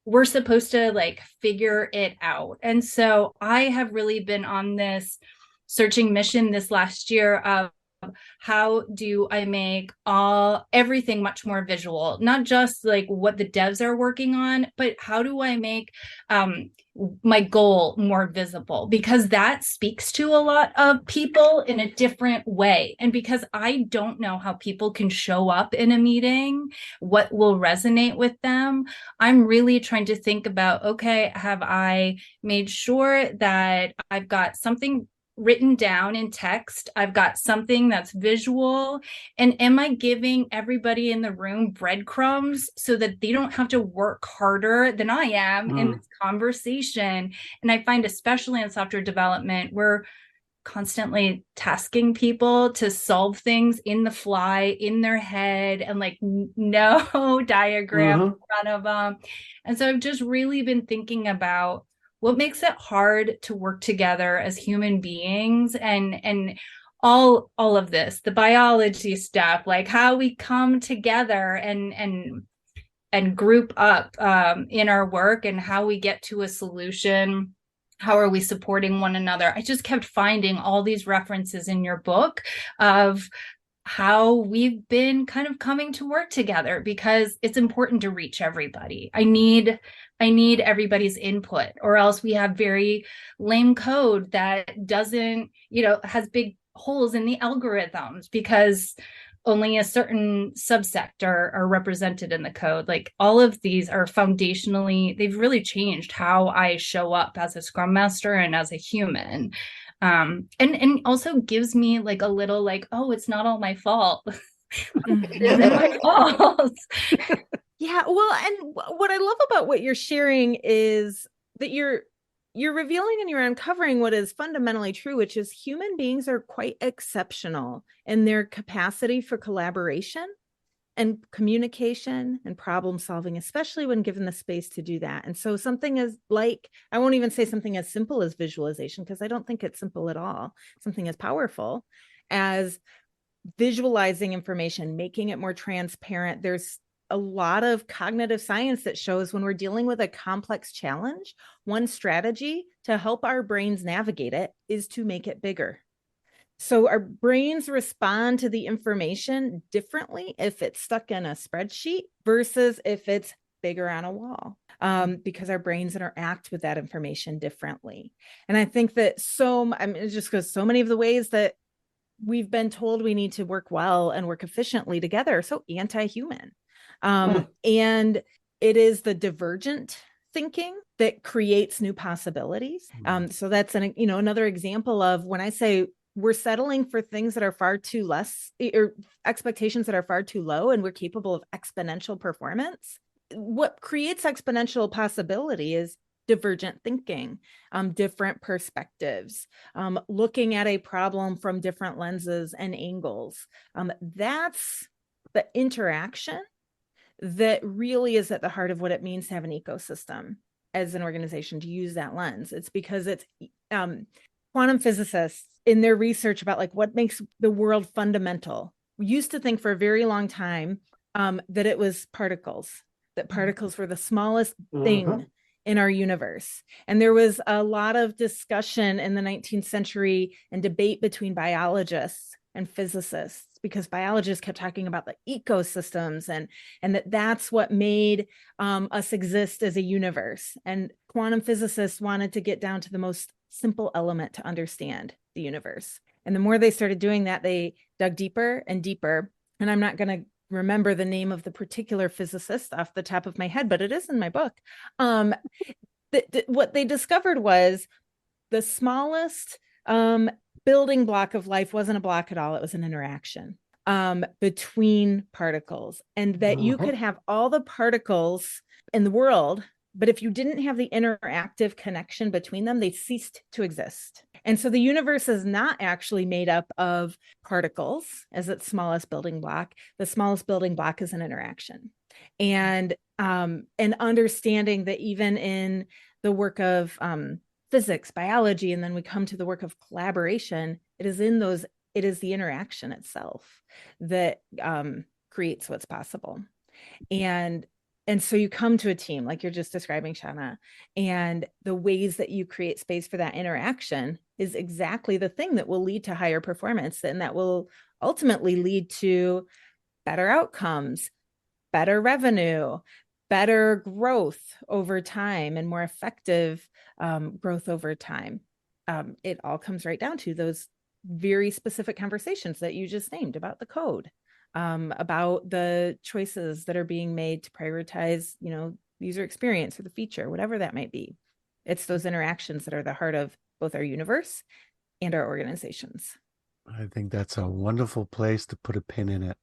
we're supposed to figure it out. And so I have really been on this searching mission this last year of how do I make everything much more visual, not just what the devs are working on, but how do I make my goal more visible, because that speaks to a lot of people in a different way. And because I don't know how people can show up in a meeting, what will resonate with them, I'm really trying to think about, okay, have I made sure that I've got something written down in text, I've got something that's visual, and am I giving everybody in the room breadcrumbs so that they don't have to work harder than I am in this conversation? And I find, especially in software development, we're constantly tasking people to solve things in the fly, in their head, and no diagram in front of them. And so I've just really been thinking about what makes it hard to work together as human beings, and all of this, the biology stuff, how we come together and group up in our work, and how we get to a solution. How are we supporting one another? I just kept finding all these references in your book of how we've been kind of coming to work together, because it's important to reach everybody. I need everybody's input, or else we have very lame code that doesn't, has big holes in the algorithms because only a certain subsect are represented in the code. All of these are foundationally, they've really changed how I show up as a Scrum Master and as a human. And also gives me a little oh, it's not all my fault. It isn't my fault. Yeah, well, and what I love about what you're sharing is that you're revealing and you're uncovering what is fundamentally true, which is human beings are quite exceptional in their capacity for collaboration and communication and problem solving, especially when given the space to do that. And so something is I won't even say something as simple as visualization, because I don't think it's simple at all. Something as powerful as visualizing information, making it more transparent. There's a lot of cognitive science that shows when we're dealing with a complex challenge, one strategy to help our brains navigate it is to make it bigger. So our brains respond to the information differently if it's stuck in a spreadsheet versus if it's bigger on a wall, because our brains interact with that information differently. And I think that it just goes so many of the ways that we've been told we need to work well and work efficiently together are so anti-human. And it is the divergent thinking that creates new possibilities. So that's another example of when I say we're settling for things that are far too less, or expectations that are far too low, and we're capable of exponential performance. What creates exponential possibility is divergent thinking, different perspectives, looking at a problem from different lenses and angles. That's the interaction that really is at the heart of what it means to have an ecosystem as an organization, to use that lens. It's because it's quantum physicists in their research about like what makes the world fundamental. We used to think for a very long time that it was particles, that particles were the smallest thing in our universe. And there was a lot of discussion in the 19th century and debate between biologists and physicists, because biologists kept talking about the ecosystems and that's what made us exist as a universe. And quantum physicists wanted to get down to the most simple element to understand the universe. And the more they started doing that, they dug deeper and deeper. And I'm not going to remember the name of the particular physicist off the top of my head, but it is in my book. What they discovered was the smallest building block of life wasn't a block at all. It was an interaction between particles, and that you could have all the particles in the world, but if you didn't have the interactive connection between them, they ceased to exist. And so the universe is not actually made up of particles as its smallest building block. The smallest building block is an interaction. And understanding that even in the work of physics, biology, and then we come to the work of collaboration, it is the interaction itself that creates what's possible. And so you come to a team like you're just describing, Shana, and the ways that you create space for that interaction is exactly the thing that will lead to higher performance, and that will ultimately lead to better outcomes, better revenue, better growth over time, and more effective growth over time. It all comes right down to those very specific conversations that you just named about the code. About the choices that are being made to prioritize, user experience or the feature, whatever that might be. It's those interactions that are the heart of both our universe and our organizations. I think that's a wonderful place to put a pin in it.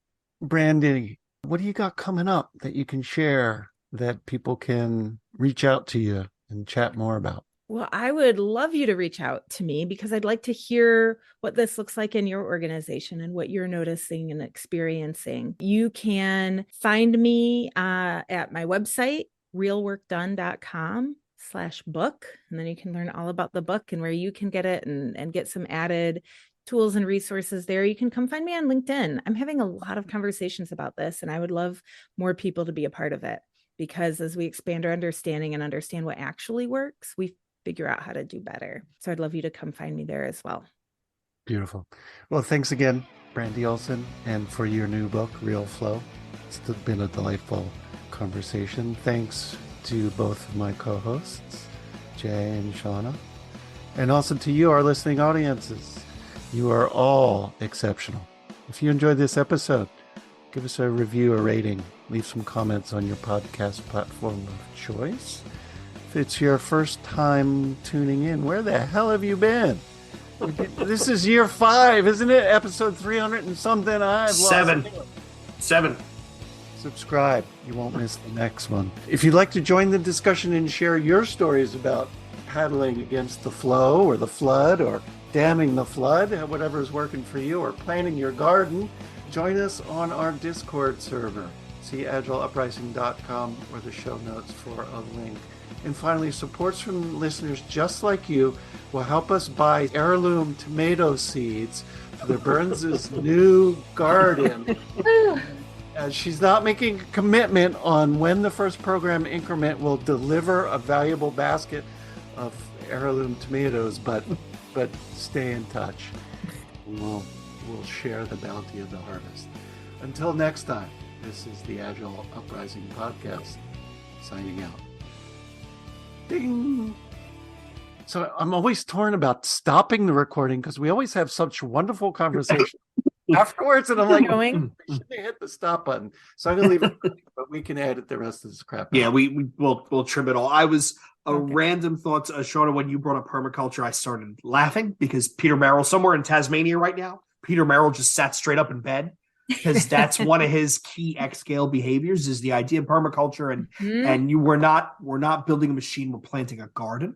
Brandi, what do you got coming up that you can share that people can reach out to you and chat more about? Well, I would love you to reach out to me, because I'd like to hear what this looks like in your organization and what you're noticing and experiencing. You can find me at my website, realworkdone.com/book. And then you can learn all about the book and where you can get it and get some added tools and resources there. You can come find me on LinkedIn. I'm having a lot of conversations about this, and I would love more people to be a part of it, because as we expand our understanding and understand what actually works, we figure out how to do better. So I'd love you to come find me there as well. Beautiful. Well, thanks again, Brandi Olson, and for your new book, Real Flow. It's been a delightful conversation. Thanks to both of my co-hosts, Jay and Shana, and also to you, our listening audiences. You are all exceptional. If you enjoyed this episode, give us a review, a rating, leave some comments on your podcast platform of choice. If it's your first time tuning in, where the hell have you been? This is year 5, isn't it? Episode 300 and something. I've Seven. Subscribe. You won't miss the next one. If you'd like to join the discussion and share your stories about paddling against the flow or the flood, or damming the flood, whatever is working for you, or planting your garden, join us on our Discord server. See agileuprising.com or the show notes for a link. And finally, supports from listeners just like you will help us buy heirloom tomato seeds for the Burns' new garden. She's not making a commitment on when the first program increment will deliver a valuable basket of heirloom tomatoes, but stay in touch. We'll share the bounty of the harvest. Until next time, this is the Agile Uprising podcast, signing out. Ding! So I'm always torn about stopping the recording because we always have such wonderful conversations afterwards, and I'm like, should they hit the stop button? So I'm gonna leave it, but we can edit the rest of this crap out. Yeah, we'll trim it all. I was random thoughts, Shana, when you brought up permaculture, I started laughing because Peter Merrill, somewhere in Tasmania right now, Peter Merrill just sat straight up in bed because that's one of his key X-scale behaviors is the idea of permaculture, and we're not building a machine, we're planting a garden.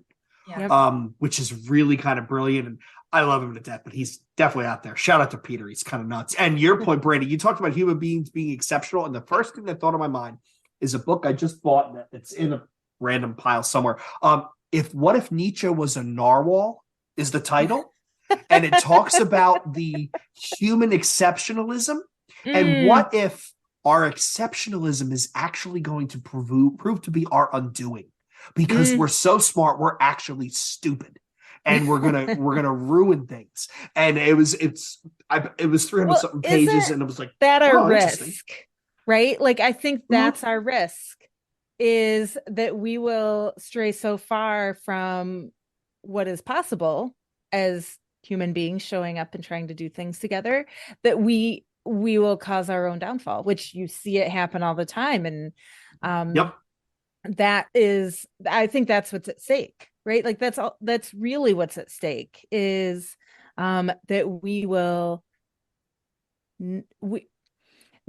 Which is really kind of brilliant, and I love him to death, but he's definitely out there. Shout out to Peter, he's kind of nuts. And your point, Brandi, you talked about human beings being exceptional, and the first thing that thought of my mind is a book I just bought that's in a random pile somewhere. What if Nietzsche was a narwhal is the title, and it talks about the human exceptionalism, and what if our exceptionalism is actually going to prove to be our undoing. Because we're so smart, we're actually stupid, and we're gonna ruin things. And it was 300 something pages, and it was like that our risk, right? Like I think that's our risk, is that we will stray so far from what is possible as human beings showing up and trying to do things together that we will cause our own downfall, which you see it happen all the time. And I think that's what's at stake, right? Like that's really what's at stake is that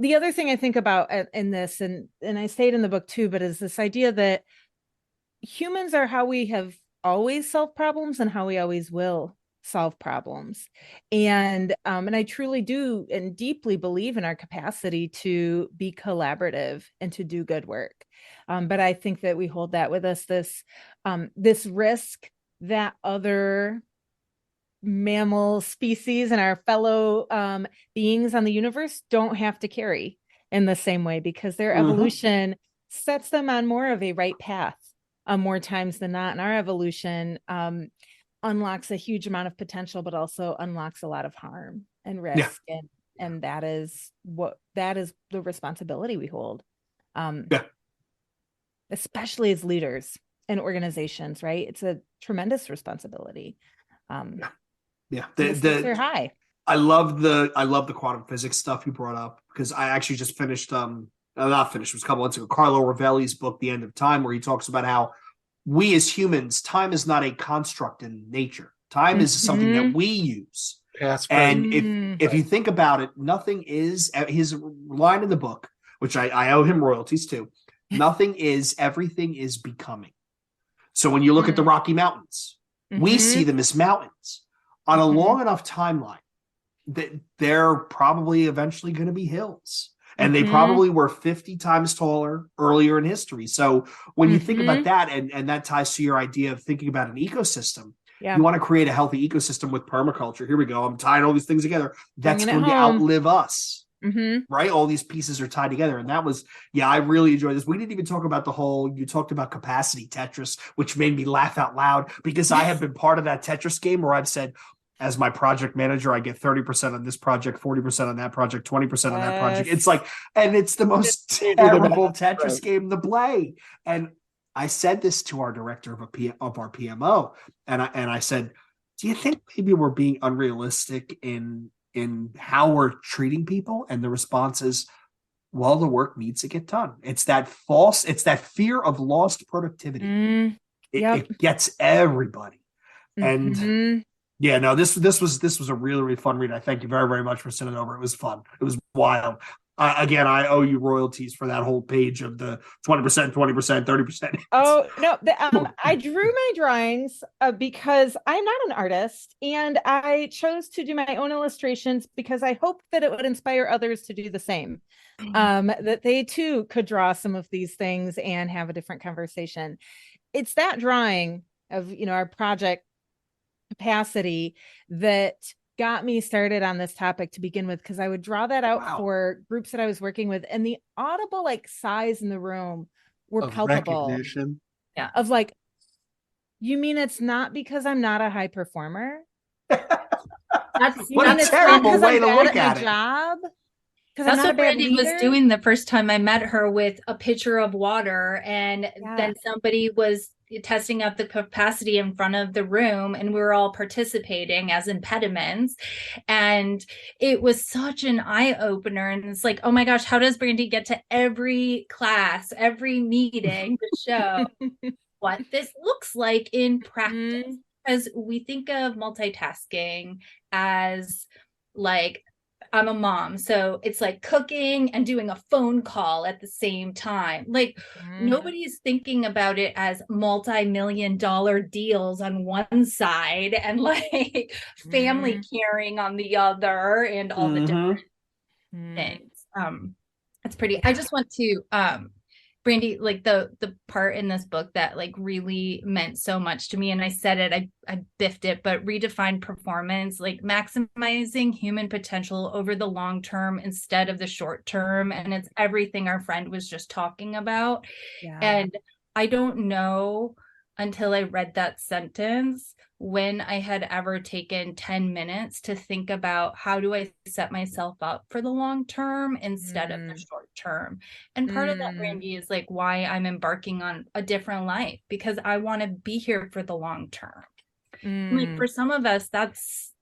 the other thing I think about in this, and I say it in the book too, but is this idea that humans are how we have always solved problems and how we always will solve problems. And I truly do and deeply believe in our capacity to be collaborative and to do good work. But I think that we hold that with us, this risk that other mammal species and our fellow beings on the universe don't have to carry in the same way, because their evolution sets them on more of a right path more times than not. And our evolution unlocks a huge amount of potential, but also unlocks a lot of harm and risk. And that is the responsibility we hold. Especially as leaders and organizations, right? It's a tremendous responsibility. They're high. I love the quantum physics stuff you brought up, because I actually just finished, not finished, it was a couple months ago, Carlo Rovelli's book, The End of Time, where he talks about how we as humans, time is not a construct in nature. Time is something that we use. And if you think about it, nothing is, his line in the book, which I owe him royalties to, nothing is, everything is becoming. So when you look at the Rocky Mountains, we see them as mountains. On a long enough timeline, that they're probably eventually going to be hills. And they probably were 50 times taller earlier in history. So when you think about that, and that ties to your idea of thinking about an ecosystem, you want to create a healthy ecosystem with permaculture. Here we go. I'm tying all these things together. That's going to outlive us. Right? All these pieces are tied together. And that was, I really enjoyed this. We didn't even talk about you talked about capacity Tetris, which made me laugh out loud, because I have been part of that Tetris game where I've said, as my project manager, I get 30% on this project, 40% on that project, 20% on that project. It's like, and it's the most terrible Tetris game to play. And I said this to our director of our PMO, and I said, do you think maybe we're being unrealistic in how we're treating people? And the response is, well, the work needs to get done. It's that fear of lost productivity. It gets everybody. And this was a really, really fun read. I thank you very, very much for sending it over. It was fun. It was wild. Again, I owe you royalties for that whole page of the 20%, 20%, 30%. Oh, no. I drew my drawings because I'm not an artist, and I chose to do my own illustrations because I hoped that it would inspire others to do the same, that they too could draw some of these things and have a different conversation. It's that drawing of, our project capacity that got me started on this topic to begin with, because I would draw that out for groups that I was working with, and the audible like sighs in the room were Of palpable. recognition. Yeah. Of like, you mean it's not because I'm not a high performer? What a terrible way to look at it. Job? That's what Brandi was doing the first time I met her, with a pitcher of water, and then somebody was testing out the capacity in front of the room, and we were all participating as impediments, and it was such an eye-opener. And it's like, oh my gosh, how does Brandi get to every class, every meeting to show what this looks like in practice? Because we think of multitasking as like, I'm a mom, so it's like cooking and doing a phone call at the same time. Like nobody's thinking about it as multi-million-dollar deals on one side and like family caring on the other, and all the different things. It's pretty. I just want to Brandi, like the part in this book that like really meant so much to me, and I said it, I biffed it, but redefine performance, like maximizing human potential over the long term instead of the short term. And it's everything our friend was just talking about. And I don't know until I read that sentence when I had ever taken 10 minutes to think about how do I set myself up for the long term instead of the short term. And part of that, Brandi, is like why I'm embarking on a different life, because I want to be here for the long term. Like for some of us, that's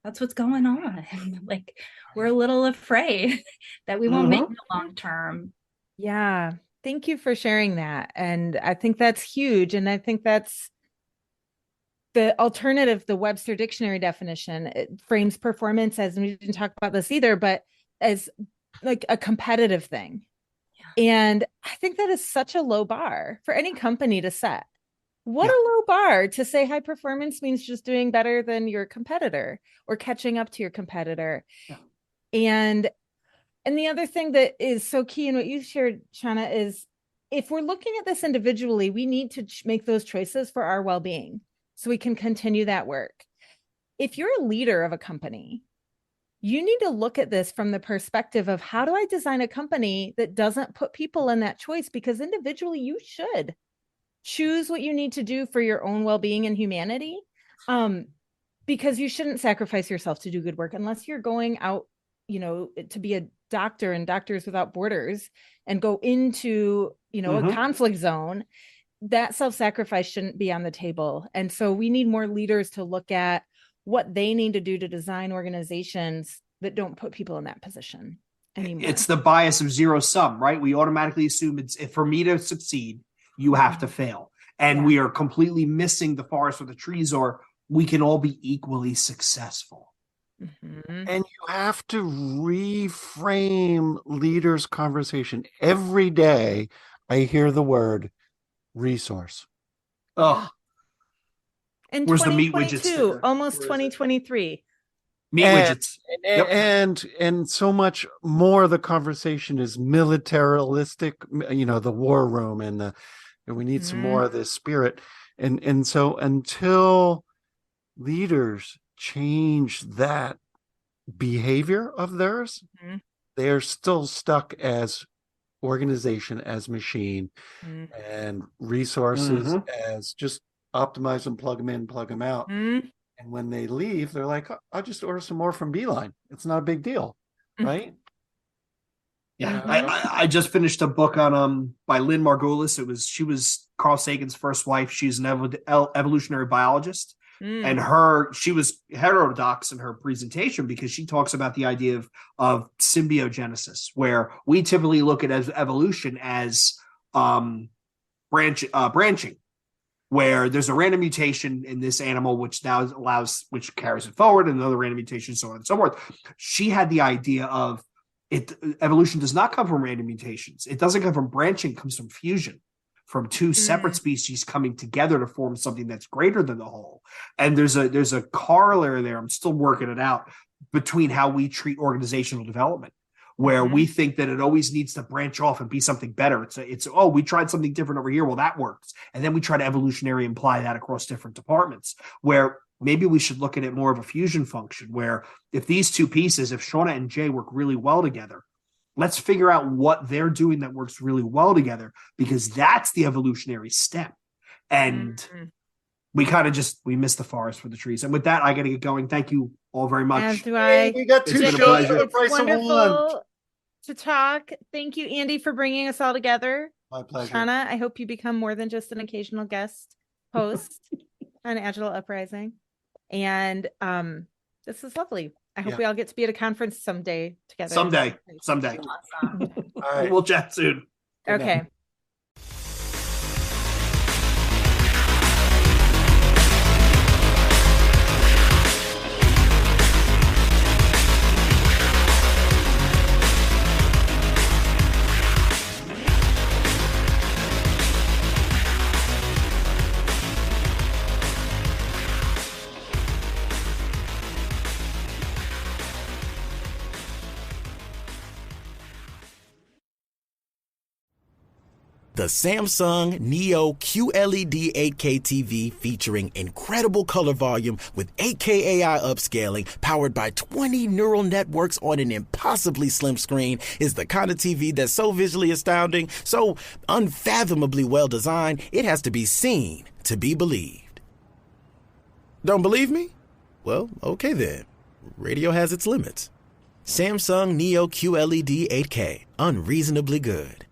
what's going on. Like we're a little afraid that we won't make the long term. Yeah. Thank you for sharing that. And I think that's huge. And I think that's the alternative. The Webster Dictionary definition, it frames performance as, and we didn't talk about this either, but as like a competitive thing. And I think that is such a low bar for any company to set. What a low bar to say high performance means just doing better than your competitor or catching up to your competitor. And the other thing that is so key in what you shared, Shana, is if we're looking at this individually, we need to make those choices for our well-being so we can continue that work. If you're a leader of a company, you need to look at this from the perspective of how do I design a company that doesn't put people in that choice? Because individually, you should choose what you need to do for your own well-being and humanity, because you shouldn't sacrifice yourself to do good work unless you're going out, to be a doctor and Doctors Without Borders and go into, a conflict zone. That self-sacrifice shouldn't be on the table. And so we need more leaders to look at what they need to do to design organizations that don't put people in that position anymore. It's the bias of zero sum, right? We automatically assume if for me to succeed, you have to fail. And we are completely missing the forest where the trees are. We can all be equally successful. And you have to reframe leaders' conversation. Every day I hear the word resource. Oh, in where's the meat 2022, widgets? almost 2023. Meat widgets. And so much more the conversation is militaristic, the war room and we need some more of this spirit. And so until leaders change that behavior of theirs, they're still stuck as organization, as machine, and resources as just optimize them, plug them in, plug them out. And when they leave, they're like, I'll just order some more from Beeline. It's not a big deal, right? Yeah, I just finished a book on by Lynn Margulis. She was Carl Sagan's first wife. She's an evolutionary biologist. And she was heterodox in her presentation because she talks about the idea of symbiogenesis, where we typically look at evolution as branching, where there's a random mutation in this animal, which carries it forward, and another random mutation, so on and so forth. She had the idea of evolution does not come from random mutations. It doesn't come from branching, it comes from fusion, from two separate species coming together to form something that's greater than the whole. And there's a corollary there, I'm still working it out, between how we treat organizational development, where we think that it always needs to branch off and be something better. It's we tried something different over here, well, that works. And then we try to evolutionary imply that across different departments, where maybe we should look at it more of a fusion function where if these two pieces, if Shana and Jay work really well together, let's figure out what they're doing that works really well together, because that's the evolutionary step. And we kind of we missed the forest for the trees. And with that, I got to get going. Thank you all very much. As do I. We got 2 It's been a shows pleasure. for the It's price of one. wonderful to talk. Thank you, Andy, for bringing us all together. My pleasure. Shana, I hope you become more than just an occasional guest host on Agile Uprising. And this is lovely. I hope we all get to be at a conference someday together. Someday. Awesome. All right. We'll chat soon. Okay. The Samsung Neo QLED 8K TV featuring incredible color volume with 8K AI upscaling powered by 20 neural networks on an impossibly slim screen is the kind of TV that's so visually astounding, so unfathomably well designed, it has to be seen to be believed. Don't believe me? Well, okay then. Radio has its limits. Samsung Neo QLED 8K, unreasonably good.